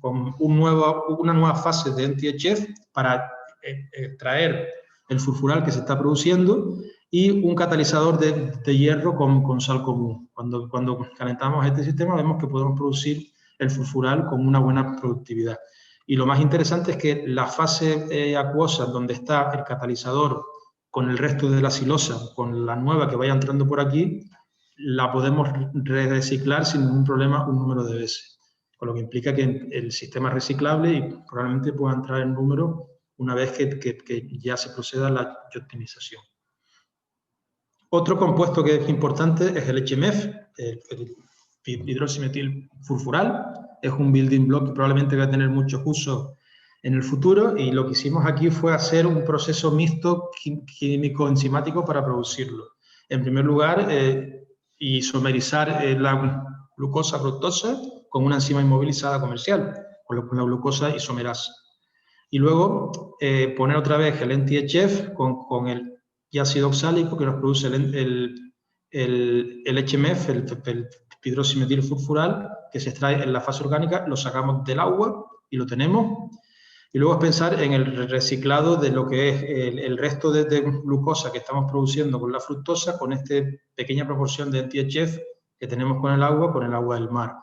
con una nueva fase de NTHF para extraer el furfural que se está produciendo y un catalizador de hierro con sal común. Cuando calentamos este sistema vemos que podemos producir el furfural con una buena productividad. Y lo más interesante es que la fase acuosa, donde está el catalizador con el resto de la silosa, con la nueva que vaya entrando por aquí, la podemos reciclar sin ningún problema un número de veces. Con lo que implica que el sistema es reciclable y probablemente pueda entrar en número una vez que ya se proceda a la optimización. Otro compuesto que es importante es el HMF, el hidroximetil furfural. Es un building block que probablemente va a tener muchos usos en el futuro, y lo que hicimos aquí fue hacer un proceso mixto químico-enzimático para producirlo. En primer lugar, isomerizar la glucosa fructosa con una enzima inmovilizada comercial, con la glucosa isomerasa. Y luego poner otra vez el NTHF con el ácido oxálico que nos produce el HMF, el hidroximetil furfural, que se extrae en la fase orgánica, lo sacamos del agua y lo tenemos. Y luego es pensar en el reciclado de lo que es el resto de glucosa que estamos produciendo con la fructosa, con esta pequeña proporción de NTHF que tenemos con el agua del mar.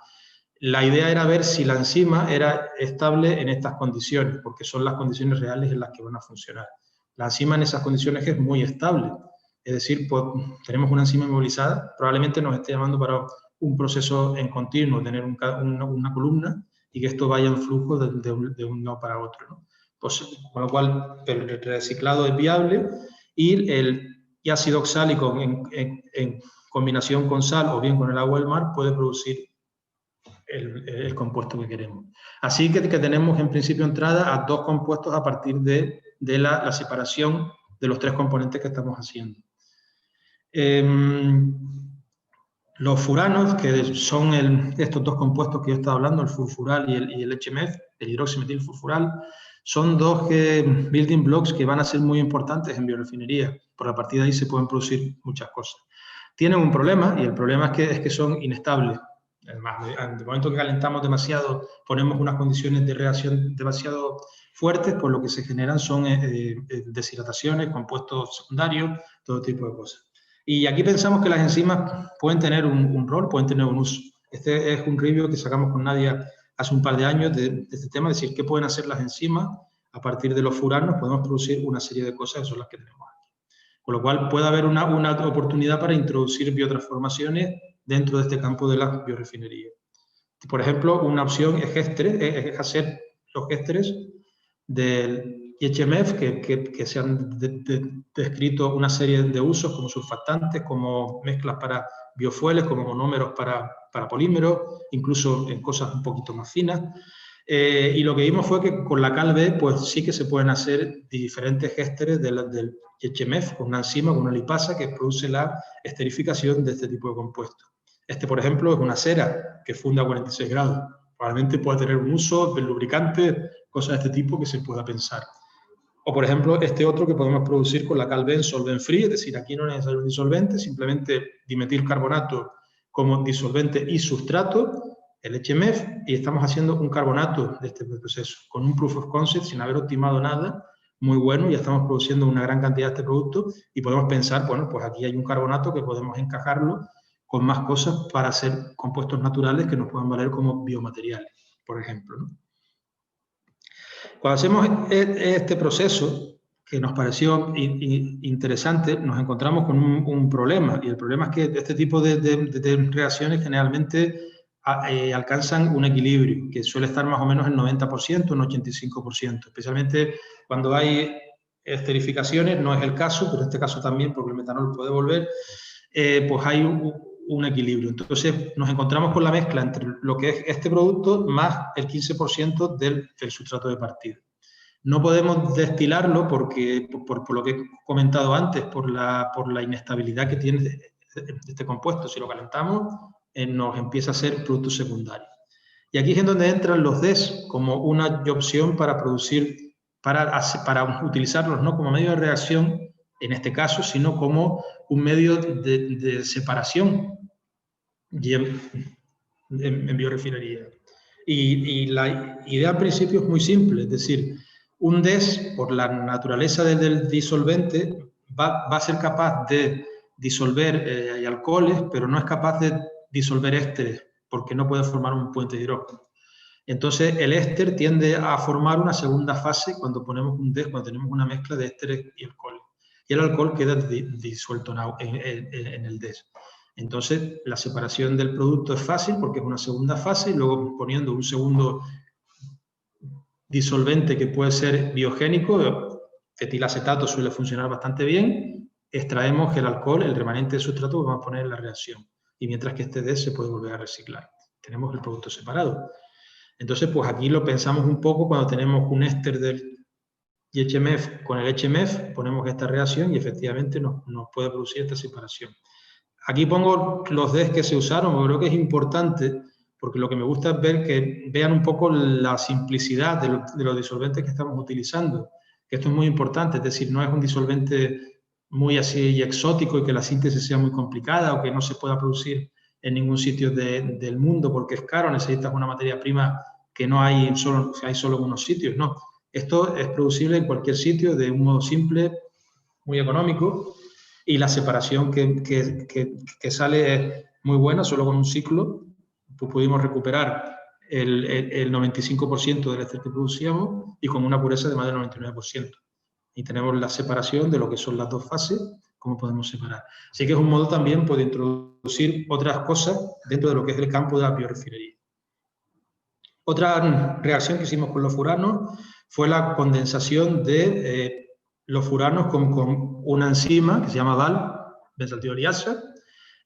La idea era ver si la enzima era estable en estas condiciones, porque son las condiciones reales en las que van a funcionar. La enzima en esas condiciones es muy estable. Es decir, pues, tenemos una enzima inmovilizada, probablemente nos esté llamando para un proceso en continuo, tener una columna y que esto vaya en flujo de un lado para otro, ¿no? Pues, con lo cual, el reciclado es viable, y el ácido oxálico en combinación con sal o bien con el agua del mar puede producir el compuesto que queremos. Así que tenemos en principio entrada a dos compuestos a partir de la separación de los tres componentes que estamos haciendo. Los furanos, que son estos dos compuestos que yo estaba hablando, el furfural y el HMF, el hidroximetil furfural, son dos building blocks que van a ser muy importantes en biorefinería. Por a partir de ahí se pueden producir muchas cosas. Tienen un problema, y el problema es que son inestables. Además, en el momento que calentamos demasiado, ponemos unas condiciones de reacción demasiado fuertes, por lo que se generan son deshidrataciones, compuestos secundarios, todo tipo de cosas. Y aquí pensamos que las enzimas pueden tener un rol, pueden tener un uso. Este es un review que sacamos con Nadia hace un par de años de este tema, es decir, qué pueden hacer las enzimas. A partir de los furanos podemos producir una serie de cosas que son las que tenemos aquí. Con lo cual puede haber una oportunidad para introducir biotransformaciones dentro de este campo de la biorefinería. Por ejemplo, una opción es hacer los ésteres del HMF que se han descrito una serie de usos como surfactantes, como mezclas para biofueles, como monómeros para polímeros, incluso en cosas un poquito más finas. Y lo que vimos fue que con la CAL-B pues sí que se pueden hacer diferentes ésteres del HMF con una enzima, con una lipasa que produce la esterificación de este tipo de compuestos. Este, por ejemplo, es una cera que funde a 46 grados. probablemente pueda tener un uso del lubricante, cosas de este tipo que se pueda pensar. O, por ejemplo, este otro que podemos producir con la Calben solvent free, es decir, aquí no es necesario un disolvente, simplemente dimetilcarbonato como disolvente y sustrato, el HMF, y estamos haciendo un carbonato de este proceso, con un proof of concept sin haber optimado nada, muy bueno, ya estamos produciendo una gran cantidad de este producto y podemos pensar, bueno, pues aquí hay un carbonato que podemos encajarlo con más cosas para hacer compuestos naturales que nos puedan valer como biomateriales, por ejemplo, ¿no? Cuando hacemos este proceso, que nos pareció interesante, nos encontramos con un problema, y el problema es que este tipo de reacciones generalmente alcanzan un equilibrio, que suele estar más o menos en 90%, un 85%, especialmente cuando hay esterificaciones, no es el caso, pero en este caso también, porque el metanol puede volver, pues hay un equilibrio. Entonces nos encontramos con la mezcla entre lo que es este producto más el 15% del sustrato de partida. No podemos destilarlo porque, por lo que he comentado antes, por la inestabilidad que tiene este compuesto. Si lo calentamos, nos empieza a ser producto secundario. Y aquí es en donde entran los DES como una opción para producir, para utilizarlos no como medio de reacción, en este caso, sino como un medio de separación en biorefinería. Y la idea al principio es muy simple, es decir, un DES, por la naturaleza del disolvente, va a ser capaz de disolver alcoholes, pero no es capaz de disolver ésteres, porque no puede formar un puente de hidrógeno. Entonces, el éster tiende a formar una segunda fase cuando ponemos un DES, cuando tenemos una mezcla de ésteres y alcoholes. Y el alcohol queda disuelto en el DES. Entonces, la separación del producto es fácil porque es una segunda fase, y luego poniendo un segundo disolvente que puede ser biogénico, etilacetato suele funcionar bastante bien, extraemos el alcohol, el remanente de sustrato, que vamos a poner en la reacción. Y mientras que este DES se puede volver a reciclar. Tenemos el producto separado. Entonces, pues aquí lo pensamos un poco cuando tenemos un éster del HMF con el HMF, ponemos esta reacción y efectivamente nos puede producir esta separación. Aquí pongo los DES que se usaron, porque creo que es importante, porque lo que me gusta es ver que vean un poco la simplicidad de los disolventes que estamos utilizando, que esto es muy importante, es decir, no es un disolvente muy así exótico y que la síntesis sea muy complicada o que no se pueda producir en ningún sitio del mundo porque es caro, necesitas una materia prima que no hay solo en unos sitios, no. Esto es producible en cualquier sitio de un modo simple, muy económico, y la separación que sale es muy buena, solo con un ciclo pues pudimos recuperar el 95% del éster que producíamos y con una pureza de más del 99%. Y tenemos la separación de lo que son las dos fases, cómo podemos separar. Así que es un modo también de introducir otras cosas dentro de lo que es el campo de la biorefinería. Otra reacción que hicimos con los furanos fue la condensación de los furanos con una enzima que se llama VAL, benzaltidoliasa,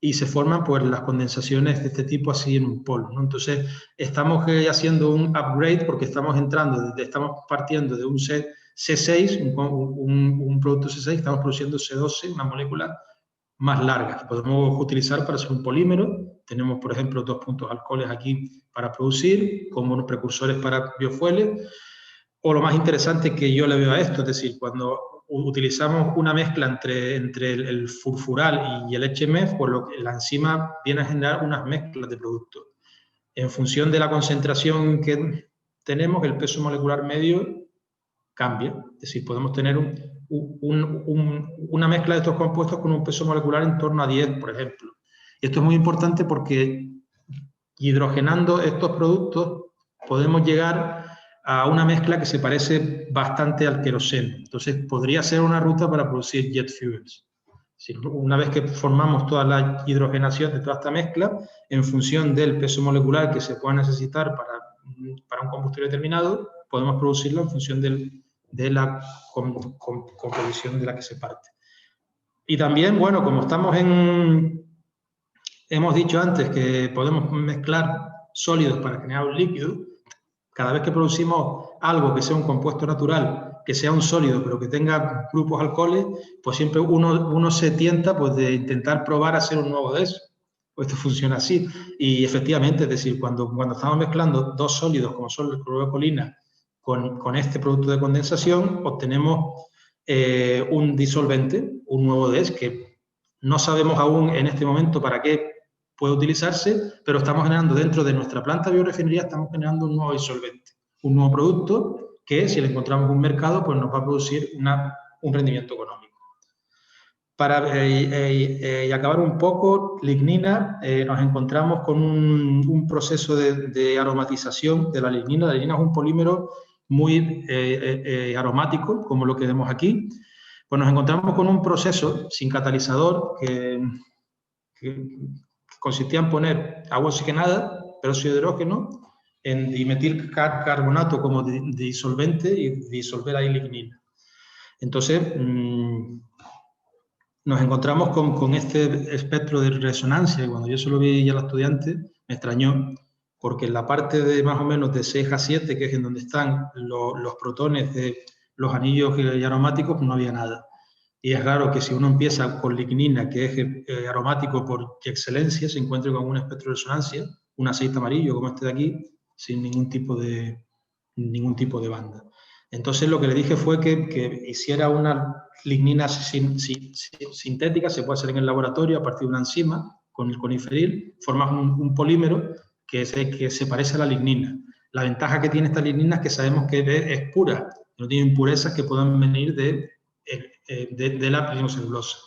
y se forman pues las condensaciones de este tipo así en un polo, ¿no? Entonces estamos haciendo un upgrade porque estamos partiendo de un C6, un producto C6, estamos produciendo C12, una molécula más larga que podemos utilizar para hacer un polímero. Tenemos, por ejemplo, 2 puntos alcoholes aquí para producir, como unos precursores para biofueles. O lo más interesante que yo le veo a esto, es decir, cuando utilizamos una mezcla entre el furfural y el HMF, pues la enzima viene a generar unas mezclas de productos. En función de la concentración que tenemos, el peso molecular medio cambia. Es decir, podemos tener una mezcla de estos compuestos con un peso molecular en torno a 10, por ejemplo. Y esto es muy importante porque hidrogenando estos productos podemos llegar a una mezcla que se parece bastante al queroseno. Entonces, podría ser una ruta para producir jet fuels. Una vez que formamos toda la hidrogenación de toda esta mezcla, en función del peso molecular que se pueda necesitar para un combustible determinado, podemos producirlo en función de la composición de la que se parte. Y también, bueno, como hemos dicho antes que podemos mezclar sólidos para generar un líquido, cada vez que producimos algo que sea un compuesto natural, que sea un sólido, pero que tenga grupos alcoholes, pues siempre uno se tienta pues, de intentar probar a hacer un nuevo DES. esto funciona así. Y efectivamente, es decir, cuando estamos mezclando dos sólidos, como son el cloruro de colina, con este producto de condensación, obtenemos un disolvente, un nuevo DES, que no sabemos aún en este momento para qué puede utilizarse, pero estamos generando dentro de nuestra planta de biorefinería, estamos generando un nuevo disolvente, un nuevo producto que, si le encontramos un mercado, pues nos va a producir un rendimiento económico. Para acabar un poco, lignina, nos encontramos con un proceso de aromatización de la lignina. La lignina es un polímero muy aromático, como lo que vemos aquí. Pues nos encontramos con un proceso sin catalizador que consistía en poner agua oxigenada, peróxido de hidrógeno, en dimetilcarbonato como disolvente y disolver ahí lignina. Entonces, nos encontramos con este espectro de resonancia, y cuando yo se lo vi ya a los estudiantes, me extrañó, porque en la parte de más o menos de 6 a 7, que es en donde están los protones de los anillos aromáticos, no había nada. Y es raro que si uno empieza con lignina, que es aromático por excelencia, se encuentre con un espectro de resonancia, un aceite amarillo como este de aquí, sin ningún tipo de banda. Entonces lo que le dije fue que hiciera una lignina sintética, se puede hacer en el laboratorio a partir de una enzima, con el coniferil, formas un polímero que se parece a la lignina. La ventaja que tiene esta lignina es que sabemos que es pura, no tiene impurezas que puedan venir de la lignocelulosa.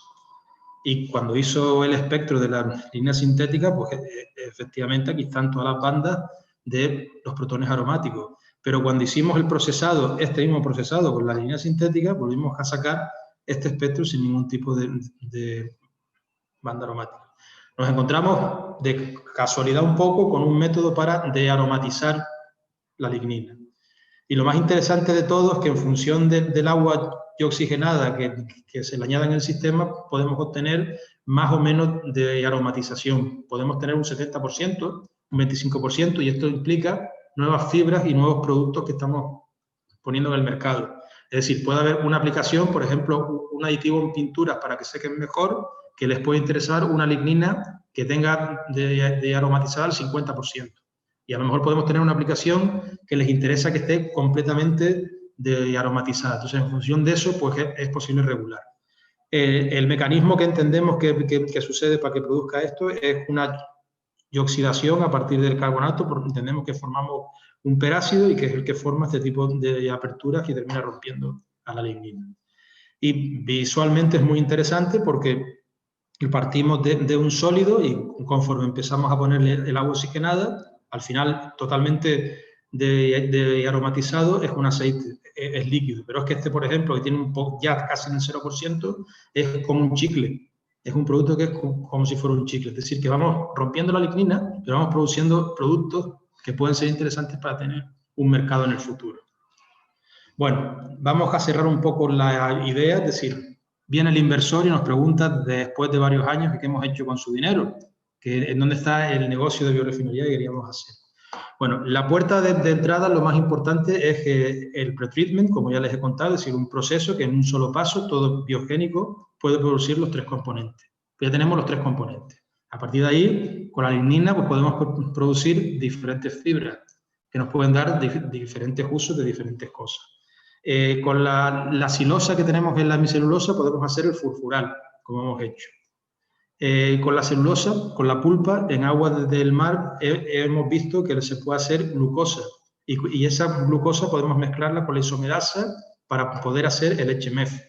Y cuando hizo el espectro de la lignina sintética, pues efectivamente aquí están todas las bandas de los protones aromáticos. Pero cuando hicimos el procesado, este mismo procesado con la lignina sintética, volvimos a sacar este espectro sin ningún tipo de banda aromática. Nos encontramos de casualidad un poco con un método para dearomatizar la lignina. Y lo más interesante de todo es que en función del agua oxigenada que se le añada en el sistema, podemos obtener más o menos de aromatización. Podemos tener un 70%, un 25%, y esto implica nuevas fibras y nuevos productos que estamos poniendo en el mercado. Es decir, puede haber una aplicación, por ejemplo, un aditivo en pinturas para que sequen mejor, que les puede interesar una lignina que tenga de aromatizada el 50%. Y a lo mejor podemos tener una aplicación que les interesa que esté completamente aromatizada. Entonces, en función de eso, pues es posible regular. El mecanismo que entendemos que sucede para que produzca esto es una oxidación a partir del carbonato, porque entendemos que formamos un perácido y que es el que forma este tipo de aperturas que termina rompiendo a la lignina. Y visualmente es muy interesante porque partimos de un sólido y conforme empezamos a ponerle el agua oxigenada, al final totalmente de aromatizado es un aceite, es líquido. Pero es que este, por ejemplo, que tiene ya casi en el 0%, es como un chicle. Es un producto que es como si fuera un chicle. Es decir, que vamos rompiendo la lignina, pero vamos produciendo productos que pueden ser interesantes para tener un mercado en el futuro. Bueno, vamos a cerrar un poco la idea, es decir, viene el inversor y nos pregunta, después de varios años, qué hemos hecho con su dinero, en dónde está el negocio de biorefinería que queríamos hacer. Bueno, la puerta de entrada, lo más importante es que el pretreatment, como ya les he contado, es decir, un proceso que en un solo paso, todo biogénico, puede producir los 3 componentes. Ya tenemos los 3 componentes. A partir de ahí, con la lignina, pues podemos producir diferentes fibras que nos pueden dar diferentes usos de diferentes cosas. Con la silosa que tenemos en la hemicelulosa podemos hacer el furfural, como hemos hecho. Con la celulosa, con la pulpa, en agua del mar hemos visto que se puede hacer glucosa. Y esa glucosa podemos mezclarla con la isomerasa para poder hacer el HMF,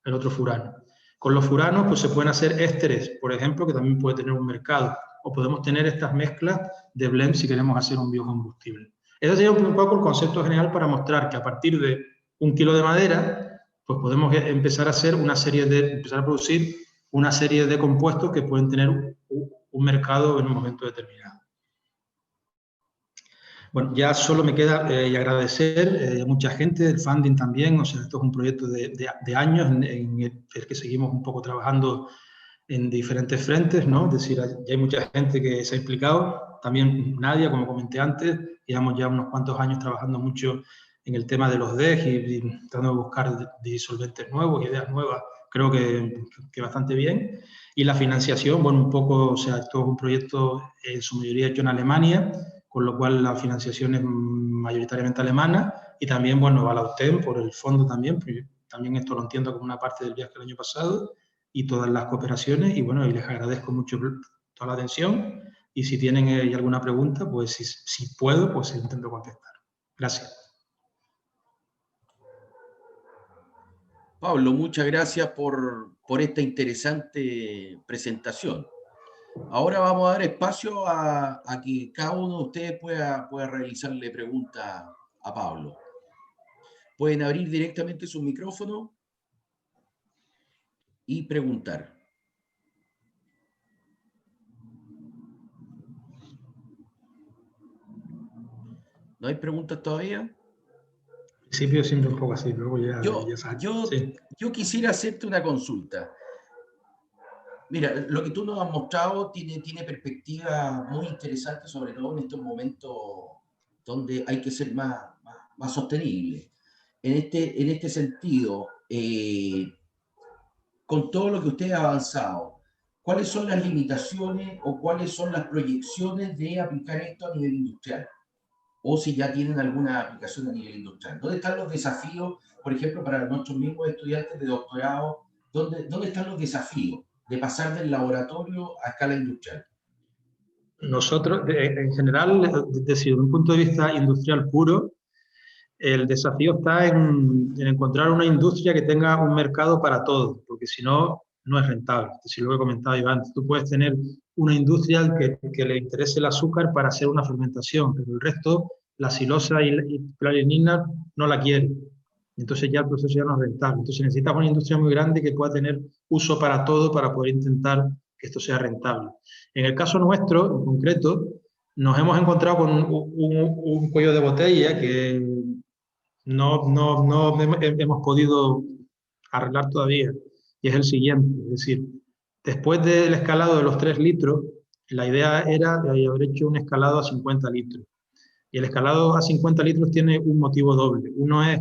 el otro furano. Con los furanos pues se pueden hacer ésteres, por ejemplo, que también puede tener un mercado. O podemos tener estas mezclas de blend si queremos hacer un biocombustible. Ese sería un poco el concepto general para mostrar que a partir de 1 kilo de madera, pues podemos empezar a producir una serie de compuestos que pueden tener un mercado en un momento determinado. Bueno, ya solo me queda agradecer a mucha gente, el funding también, o sea, esto es un proyecto de años en el que seguimos un poco trabajando en diferentes frentes, ¿no? Es decir, ya hay mucha gente que se ha implicado, también Nadia, como comenté antes, llevamos ya unos cuantos años trabajando mucho en el tema de los DEG y tratando de buscar disolventes nuevos, ideas nuevas creo que bastante bien. Y la financiación, bueno, un poco, o sea, esto es un proyecto en su mayoría hecho en Alemania, con lo cual la financiación es mayoritariamente alemana, y también, bueno, va la UTEM por el fondo también, porque también esto lo entiendo como una parte del viaje del año pasado, y todas las cooperaciones, y bueno, y les agradezco mucho toda la atención, y si tienen alguna pregunta, pues si puedo, pues intento contestar. Gracias. Pablo, muchas gracias por esta interesante presentación. Ahora vamos a dar espacio a que cada uno de ustedes pueda realizarle preguntas a Pablo. Pueden abrir directamente su micrófono y preguntar. ¿No hay preguntas todavía? Al principio siempre un poco así, luego ya sabes. Sí. Yo quisiera hacerte una consulta. Mira, lo que tú nos has mostrado tiene perspectiva muy interesante, sobre todo en estos momentos donde hay que ser más sostenible. En este sentido, con todo lo que usted ha avanzado, ¿cuáles son las limitaciones o cuáles son las proyecciones de aplicar esto a nivel industrial? O si ya tienen alguna aplicación a nivel industrial. ¿Dónde están los desafíos, por ejemplo, para nuestros mismos estudiantes de doctorado? ¿Dónde están los desafíos de pasar del laboratorio a escala industrial? Nosotros, en general, desde un punto de vista industrial puro, el desafío está en encontrar una industria que tenga un mercado para todo, porque si no, no es rentable. Si lo he comentado yo antes, tú puedes tener una industria que le interese el azúcar para hacer una fermentación, pero el resto, la silosa y la lignina, no la quiere. Entonces ya el proceso ya no es rentable. Entonces necesitas una industria muy grande que pueda tener uso para todo para poder intentar que esto sea rentable. En el caso nuestro, en concreto, nos hemos encontrado con un cuello de botella que no hemos podido arreglar todavía, y es el siguiente. Es decir, después del escalado de los 3 litros, la idea era haber hecho un escalado a 50 litros. Y el escalado a 50 litros tiene un motivo doble. Uno es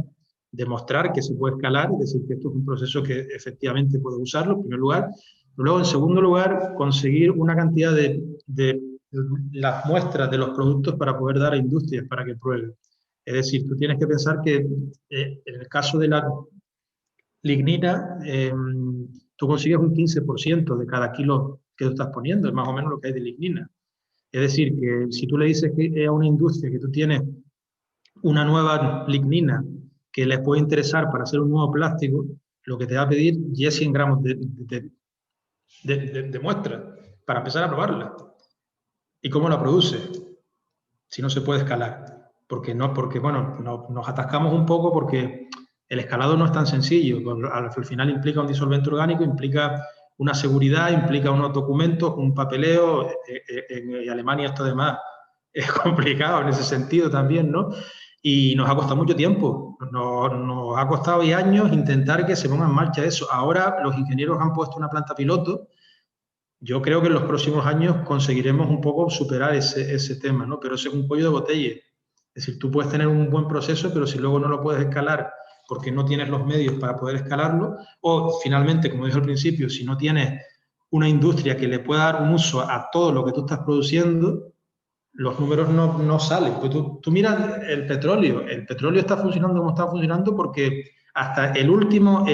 demostrar que se puede escalar, es decir, que esto es un proceso que efectivamente puede usarlo, en primer lugar. Pero luego, en segundo lugar, conseguir una cantidad de las muestras de los productos para poder dar a industrias para que prueben. Es decir, tú tienes que pensar que en el caso de la lignina, tú consigues un 15% de cada kilo que tú estás poniendo, es más o menos lo que hay de lignina. Es decir, que si tú le dices que a una industria que tú tienes una nueva lignina que les puede interesar para hacer un nuevo plástico, lo que te va a pedir ya es 100 gramos de muestra para empezar a probarla. ¿Y cómo la produce? Si no se puede escalar. Porque bueno, nos atascamos un poco porque el escalado no es tan sencillo. Al final implica un disolvente orgánico, implica una seguridad, implica unos documentos, un papeleo. En Alemania esto además es complicado en ese sentido también, ¿no? Y nos ha costado mucho tiempo. Nos ha costado años intentar que se ponga en marcha eso. Ahora los ingenieros han puesto una planta piloto. Yo creo que en los próximos años conseguiremos un poco superar ese tema, ¿no? Pero ese es un cuello de botella. Es decir, tú puedes tener un buen proceso, pero si luego no lo puedes escalar porque no tienes los medios para poder escalarlo, o finalmente, como dije al principio, si no tienes una industria que le pueda dar un uso a todo lo que tú estás produciendo, los números no salen. Pues tú miras el petróleo está funcionando como está funcionando porque hasta el último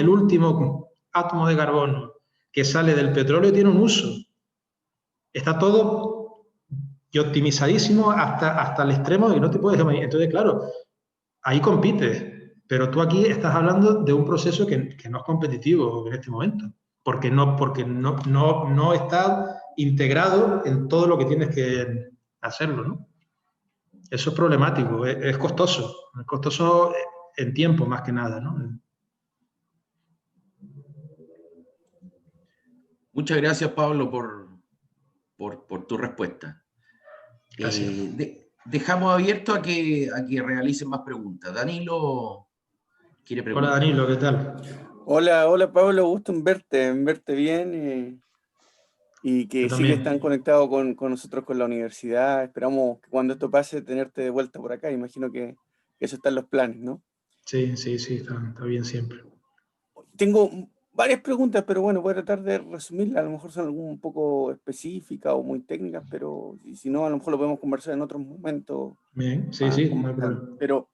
átomo de carbono que sale del petróleo tiene un uso. Está todo y optimizadísimo hasta el extremo de que no te puedes imaginar. Entonces, claro, ahí compites, pero tú aquí estás hablando de un proceso que no es competitivo en este momento, porque no está integrado en todo lo que tienes que hacerlo, ¿no? Eso es problemático, es costoso en tiempo más que nada, ¿no? Muchas gracias, Pablo, por tu respuesta. Gracias. Dejamos abierto a que realicen más preguntas. Danilo quiere preguntar. Hola Danilo, ¿qué tal? Hola Pablo, gusto en verte bien y que sí que están conectados con nosotros con la universidad. Esperamos que cuando esto pase tenerte de vuelta por acá. Imagino que eso está en los planes, ¿no? Sí, está bien siempre. Tengo varias preguntas, pero bueno, voy a tratar de resumirlas. A lo mejor son algunas un poco específicas o muy técnicas, pero si no, a lo mejor lo podemos conversar en otros momentos. Bien, sí, sí, no hay problema. Pero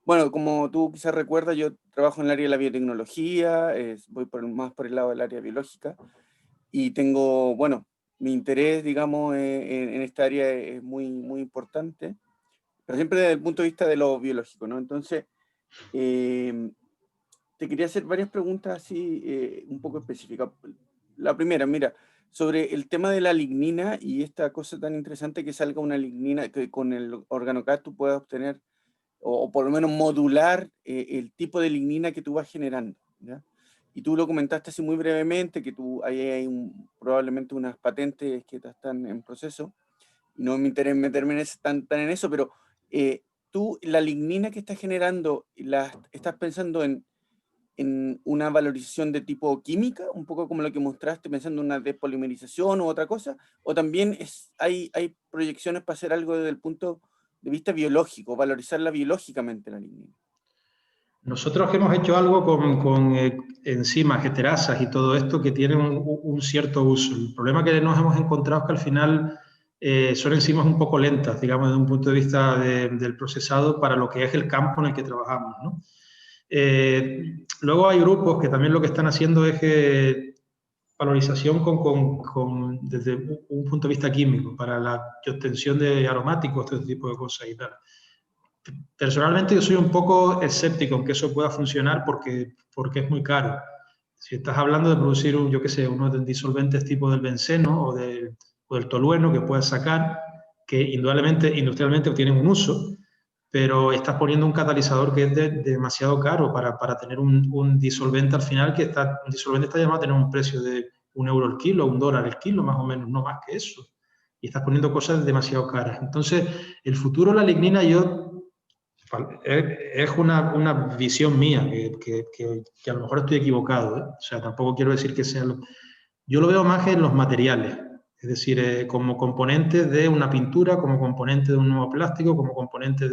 bueno, como tú quizás recuerdas, yo trabajo en el área de la biotecnología, voy más por el lado del área biológica, y tengo, bueno, mi interés, digamos, en esta área es muy, muy importante, pero siempre desde el punto de vista de lo biológico, ¿no? Entonces, te quería hacer varias preguntas así, un poco específicas. La primera, mira, sobre el tema de la lignina y esta cosa tan interesante que salga una lignina, que con el OrganoCAD tú puedas obtener, o por lo menos modular el tipo de lignina que tú vas generando, ¿ya? Y tú lo comentaste así muy brevemente, que tú hay probablemente unas patentes que están en proceso, y no me interesa meterme tan en eso, pero tú, la lignina que estás generando, ¿estás pensando en una valorización de tipo química, un poco como lo que mostraste, pensando en una despolimerización u otra cosa? ¿O también hay proyecciones para hacer algo desde el punto de vista biológico, valorizarla biológicamente la lignina? Nosotros hemos hecho algo con enzimas, heterasas y todo esto que tienen un cierto uso. El problema que nos hemos encontrado es que al final son enzimas un poco lentas, digamos, desde un punto de vista del procesado para lo que es el campo en el que trabajamos, ¿no? Luego hay grupos que también lo que están haciendo es valorización desde un punto de vista químico, para la obtención de aromáticos, este tipo de cosas y tal. Personalmente yo soy un poco escéptico en que eso pueda funcionar porque es muy caro. Si estás hablando de producir, yo qué sé, unos disolventes tipo del benceno o del tolueno que puedes sacar, que industrialmente tienen un uso, pero estás poniendo un catalizador que es demasiado caro para tener un disolvente al final, un disolvente está llamado a tener un precio de €1 el kilo, $1 el kilo, más o menos, no más que eso. Y estás poniendo cosas demasiado caras. Entonces, el futuro de la lignina es una visión mía, que a lo mejor estoy equivocado, ¿eh? O sea, tampoco quiero decir que sea yo lo veo más en los materiales, es decir, como componente de una pintura, como componente de un nuevo plástico, como componente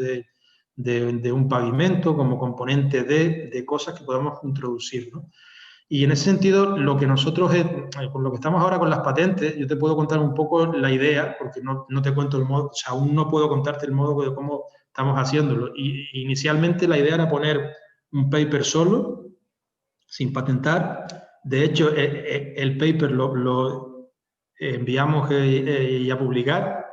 de un pavimento, como componente de cosas que podemos introducir, ¿no? Y en ese sentido, lo que nosotros, con lo que estamos ahora con las patentes, yo te puedo contar un poco la idea, porque no te cuento el modo, o sea, aún no puedo contarte el modo de cómo estamos haciéndolo. Y inicialmente la idea era poner un paper solo, sin patentar. De hecho, el paper lo enviamos y a publicar.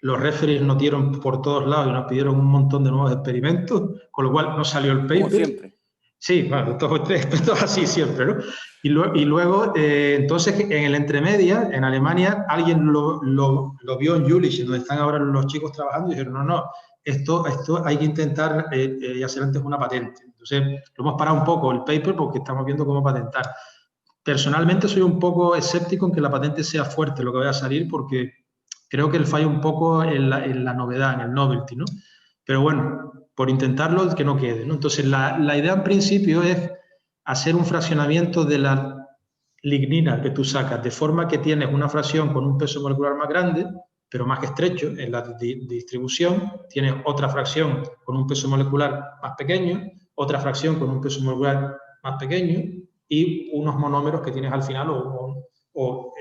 Los referees nos dieron por todos lados y nos pidieron un montón de nuevos experimentos, con lo cual no salió el paper. Como siempre. Sí, bueno, esto es así siempre, ¿no? Y luego entonces, en el entremedia, en Alemania, alguien lo vio en Jülich, donde están ahora los chicos trabajando, y dijeron, no, esto hay que intentar y hacer antes una patente. Entonces, lo hemos parado un poco el paper porque estamos viendo cómo patentar. Personalmente soy un poco escéptico en que la patente sea fuerte lo que vaya a salir, porque creo que él falla un poco en la novedad, en el novelty, ¿no? Pero bueno, por intentarlo, que no quede, ¿no? Entonces, la idea en principio es hacer un fraccionamiento de la lignina que tú sacas, de forma que tienes una fracción con un peso molecular más grande, pero más estrecho en la distribución, tienes otra fracción con un peso molecular más pequeño, otra fracción con un peso molecular más pequeño y unos monómeros que tienes al final o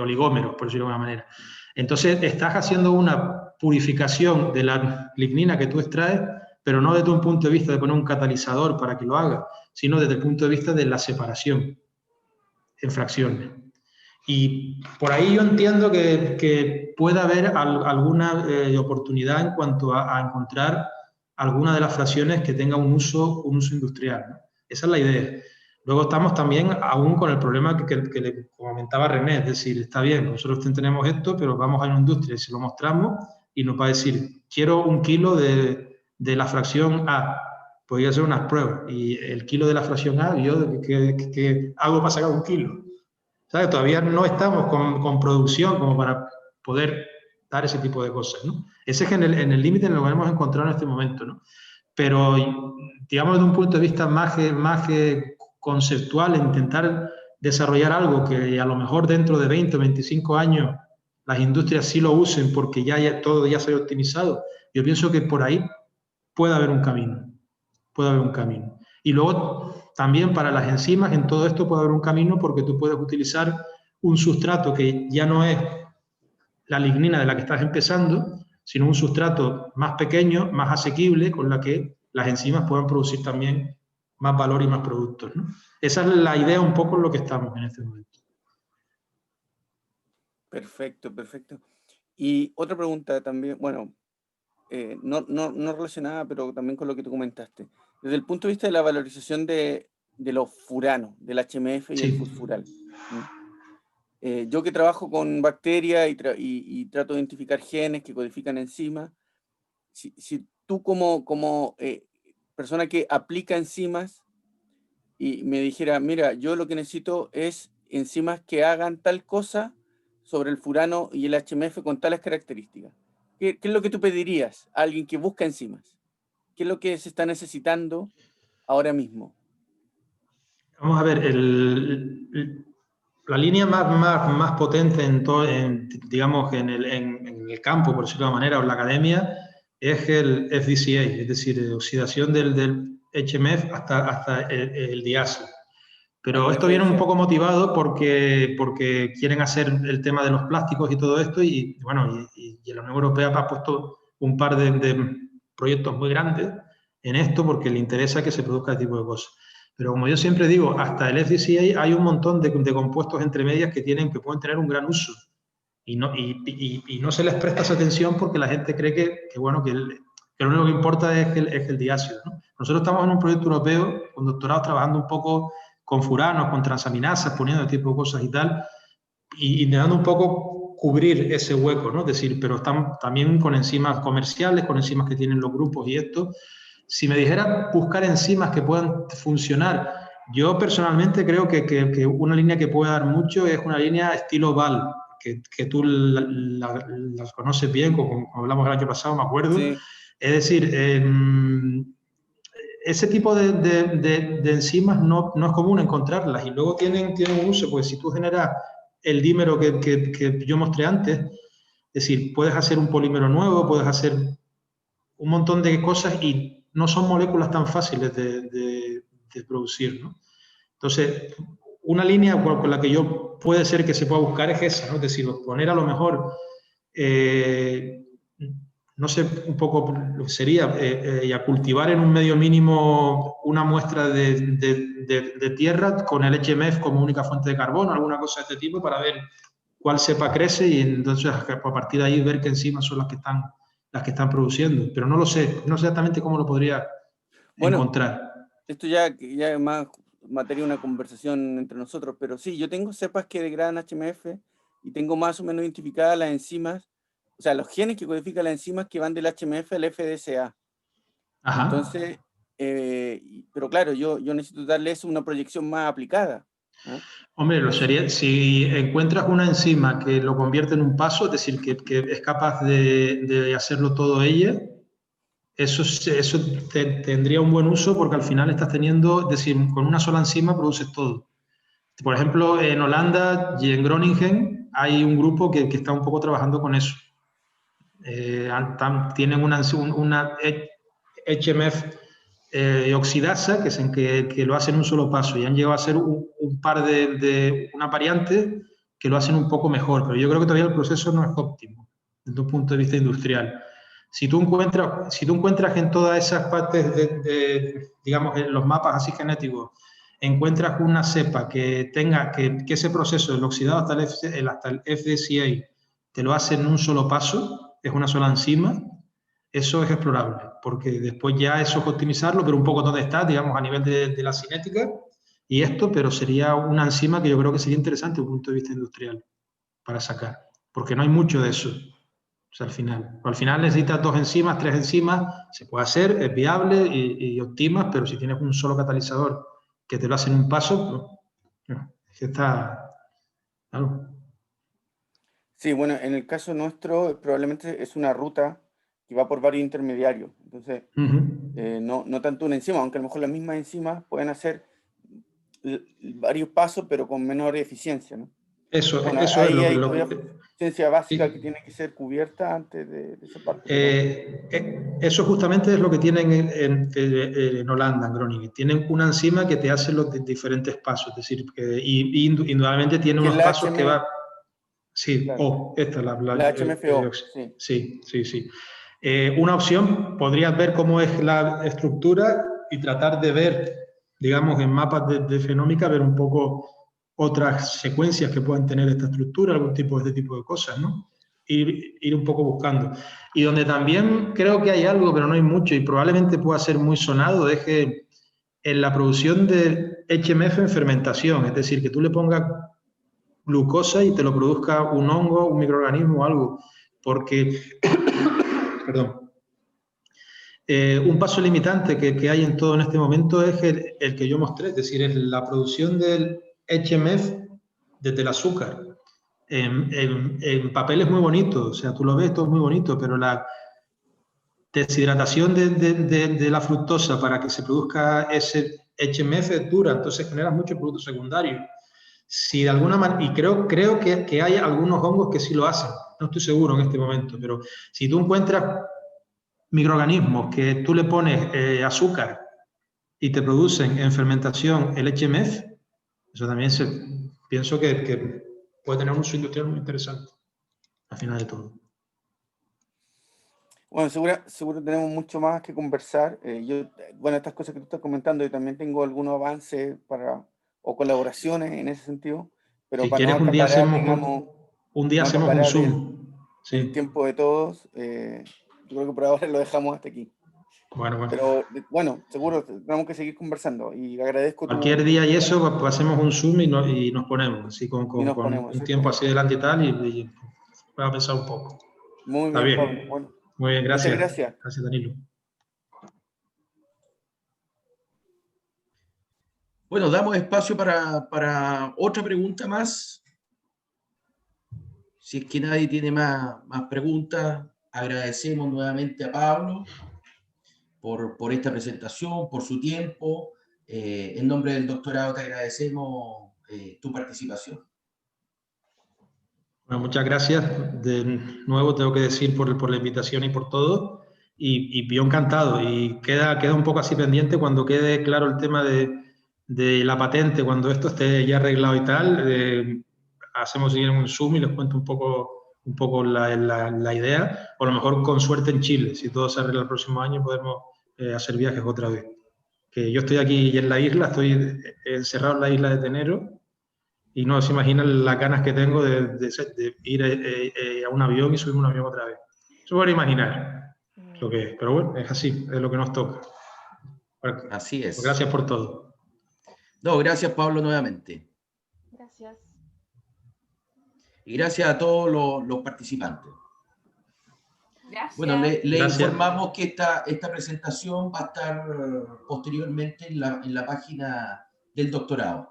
oligómeros, por decirlo de alguna manera. Entonces, estás haciendo una purificación de la lignina que tú extraes, pero no desde un punto de vista de poner un catalizador para que lo haga, sino desde el punto de vista de la separación en fracciones. Y por ahí yo entiendo que pueda haber alguna oportunidad en cuanto a encontrar alguna de las fracciones que tenga un uso industrial, ¿no? Esa es la idea. Luego estamos también aún con el problema que le comentaba René, es decir, está bien, nosotros tenemos esto, pero vamos a una industria y se lo mostramos y nos va a decir, quiero 1 kilo de la fracción A, podría hacer unas pruebas, y el kilo de la fracción A, yo ¿qué hago para sacar 1 kilo? ¿Sabes? Todavía no estamos con producción como para poder dar ese tipo de cosas, ¿no? Ese es en el límite en lo que hemos encontrado en este momento, ¿no? Pero, digamos, desde un punto de vista más conceptual, intentar desarrollar algo que a lo mejor dentro de 20 o 25 años las industrias sí lo usen porque todo ya se ha optimizado. Yo pienso que por ahí puede haber un camino. Puede haber un camino. Y luego también para las enzimas en todo esto puede haber un camino porque tú puedes utilizar un sustrato que ya no es la lignina de la que estás empezando, sino un sustrato más pequeño, más asequible, con la que las enzimas puedan producir también más valor y más productos, ¿no? Esa es la idea un poco en lo que estamos en este momento. Perfecto, perfecto. Y otra pregunta también, bueno, no relacionada, pero también con lo que tú comentaste. Desde el punto de vista de la valorización de los furanos, del HMF y el fosfural. Yo que trabajo con bacterias y trato de identificar genes que codifican enzimas, si tú como persona que aplica enzimas y me dijera, mira, yo lo que necesito es enzimas que hagan tal cosa sobre el furano y el HMF con tales características. ¿Qué es lo que tú pedirías a alguien que busca enzimas? ¿Qué es lo que se está necesitando ahora mismo? Vamos a ver, la línea más potente digamos, en el campo, por decirlo de alguna manera, o en la academia, es el FDCA, es decir, oxidación del HMF hasta el diácido. Pero esto viene un poco motivado porque quieren hacer el tema de los plásticos y todo esto, y bueno, y la Unión Europea ha puesto un par de proyectos muy grandes en esto porque le interesa que se produzca este tipo de cosas. Pero como yo siempre digo, hasta el FDCA hay un montón de compuestos entre medias que pueden tener un gran uso. Y no se les presta esa atención porque la gente cree que lo único que importa es el diácido, ¿no? Nosotros estamos en un proyecto europeo con doctorados trabajando un poco con furanos, con transaminasas, poniendo este tipo de cosas y tal, y intentando un poco cubrir ese hueco, ¿no? Es decir, pero estamos también con enzimas comerciales, con enzimas que tienen los grupos y esto. Si me dijera buscar enzimas que puedan funcionar, yo personalmente creo que una línea que puede dar mucho es una línea estilo Val, que tú las conoces bien, como hablamos el año pasado, me acuerdo. Sí. Es decir, ese tipo de enzimas no es común encontrarlas y luego tienen un uso, pues si tú generas el dímero que yo mostré antes, es decir, puedes hacer un polímero nuevo, puedes hacer un montón de cosas y no son moléculas tan fáciles de producir, ¿no? Entonces, una línea con la que yo puede ser que se pueda buscar es esa, ¿no? Es decir, poner a lo mejor, no sé un poco lo que sería, y a cultivar en un medio mínimo una muestra de tierra con el HMF como única fuente de carbono, alguna cosa de este tipo, para ver cuál cepa crece y entonces a partir de ahí ver qué enzimas son las que están produciendo. Pero no lo sé, no sé exactamente cómo lo podría encontrar. Esto ya es más materia de una conversación entre nosotros, pero sí, yo tengo cepas que degradan HMF y tengo más o menos identificadas las enzimas, o sea, los genes que codifican las enzimas que van del HMF al FDCA. Ajá. Entonces, pero claro, yo necesito darle eso una proyección más aplicada. ¿Eh? Hombre, lo sería, si encuentras una enzima que lo convierte en un paso, es decir, que es capaz de hacerlo todo ella, eso tendría un buen uso porque al final estás teniendo, es decir, con una sola enzima produces todo. Por ejemplo, en Holanda y en Groningen hay un grupo que está un poco trabajando con eso. Tienen una HMF oxidasa que lo hacen un solo paso y han llegado a hacer un par de una variante que lo hacen un poco mejor, pero yo creo que todavía el proceso no es óptimo desde un punto de vista industrial. Si tú encuentras en todas esas partes digamos, en los mapas así genéticos, encuentras una cepa que tenga que ese proceso del oxidado hasta el FDCA te lo hace en un solo paso, es una sola enzima, eso es explorable, porque después ya eso es optimizarlo, pero un poco donde está, digamos, a nivel de la cinética y esto, pero sería una enzima que yo creo que sería interesante desde un punto de vista industrial para sacar, porque no hay mucho de eso. O sea, al final necesitas 2 enzimas, 3 enzimas, se puede hacer, es viable y optimas, pero si tienes un solo catalizador que te lo hace en un paso, pues, es que está... Claro. Sí, bueno, en el caso nuestro probablemente es una ruta que va por varios intermediarios. Entonces, no tanto una enzima, aunque a lo mejor las mismas enzimas pueden hacer varios pasos, pero con menor eficiencia, ¿no? Eso bueno, es lo que... ciencia básica que tiene que ser cubierta antes de esa parte. Eso justamente es lo que tienen en Holanda, en Groningen. Tienen una enzima que te hace los diferentes pasos, es decir, y indudablemente tiene unos pasos que va... Sí, claro. Esta es la HMFO. Sí. Una opción, podrías ver cómo es la estructura y tratar de ver, digamos, en mapas de fenómica, ver un poco otras secuencias que puedan tener esta estructura, algún tipo de este tipo de cosas, ¿no? Ir un poco buscando. Y donde también creo que hay algo, pero no hay mucho, y probablemente pueda ser muy sonado, es que en la producción de HMF en fermentación, es decir, que tú le pongas glucosa y te lo produzca un hongo, un microorganismo o algo, porque, perdón, un paso limitante que hay en todo en este momento es el que yo mostré, es decir, es la producción del HMF desde el azúcar. En papel es muy bonito, o sea, tú lo ves, todo es muy bonito, pero la deshidratación de la fructosa para que se produzca ese HMF es dura, entonces generas mucho producto secundario. Si de alguna manera, y creo que hay algunos hongos que sí lo hacen, no estoy seguro en este momento, pero si tú encuentras microorganismos que tú le pones azúcar y te producen en fermentación el HMF, eso también pienso que puede tener un uso industrial muy interesante, al final de todo. Bueno, seguro tenemos mucho más que conversar. Bueno, estas cosas que tú estás comentando, yo también tengo algunos avances o colaboraciones en ese sentido, pero si para quieres, no acaparar, digamos, un día hacemos un Zoom. El tiempo de todos, yo creo que por ahora lo dejamos hasta aquí. Bueno. Pero bueno, seguro tenemos que seguir conversando y agradezco cualquier día y eso, pues hacemos un Zoom y nos ponemos así con un tiempo así delante y tal y voy a pensar un poco. Muy bien, Pablo. Bueno, muy bien, gracias. Muchas gracias. Gracias, Danilo. Bueno, damos espacio para otra pregunta más. Si es que nadie tiene más preguntas, agradecemos nuevamente a Pablo por esta presentación, por su tiempo. En nombre del doctorado te agradecemos tu participación. Bueno, muchas gracias. De nuevo tengo que decir por la invitación y por todo. Y yo encantado. Y queda un poco así pendiente cuando quede claro el tema de la patente, cuando esto esté ya arreglado y tal. Hacemos seguir un Zoom y les cuento un poco la idea. O a lo mejor con suerte en Chile. Si todo se arregla el próximo año, podemos hacer viajes otra vez. Que yo estoy aquí en la isla, estoy encerrado en la isla de Tenero. Y no se imaginan las ganas que tengo de ir a un avión y subirme a un avión otra vez. Se puede imaginar lo que es, pero bueno, es así, es lo que nos toca. Así es. Pues gracias por todo. No, gracias Pablo nuevamente. Gracias. Y gracias a todos los participantes. Gracias. Bueno, le informamos que esta presentación va a estar posteriormente en la página del doctorado.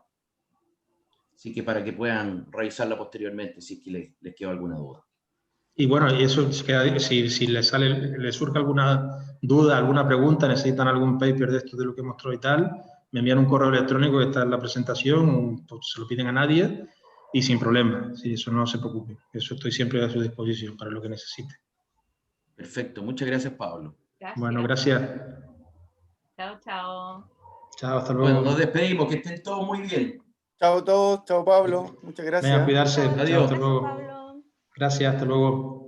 Así que para que puedan revisarla posteriormente si es que les quedó alguna duda. Y bueno, y eso si les surge alguna duda, alguna pregunta, necesitan algún paper de esto de lo que mostró y tal, me envían un correo electrónico que está en la presentación, pues se lo piden a nadie y sin problema. Sí, eso no se preocupe. Eso estoy siempre a su disposición para lo que necesite. Perfecto. Muchas gracias, Pablo. Gracias. Bueno, gracias. Chao, chao. Chao, hasta luego. Bueno, nos despedimos. Que estén todos muy bien. Chao a todos. Chao, Pablo. Muchas gracias. Venga, cuidarse. Adiós. Chao, hasta luego. Pablo. Gracias, hasta luego.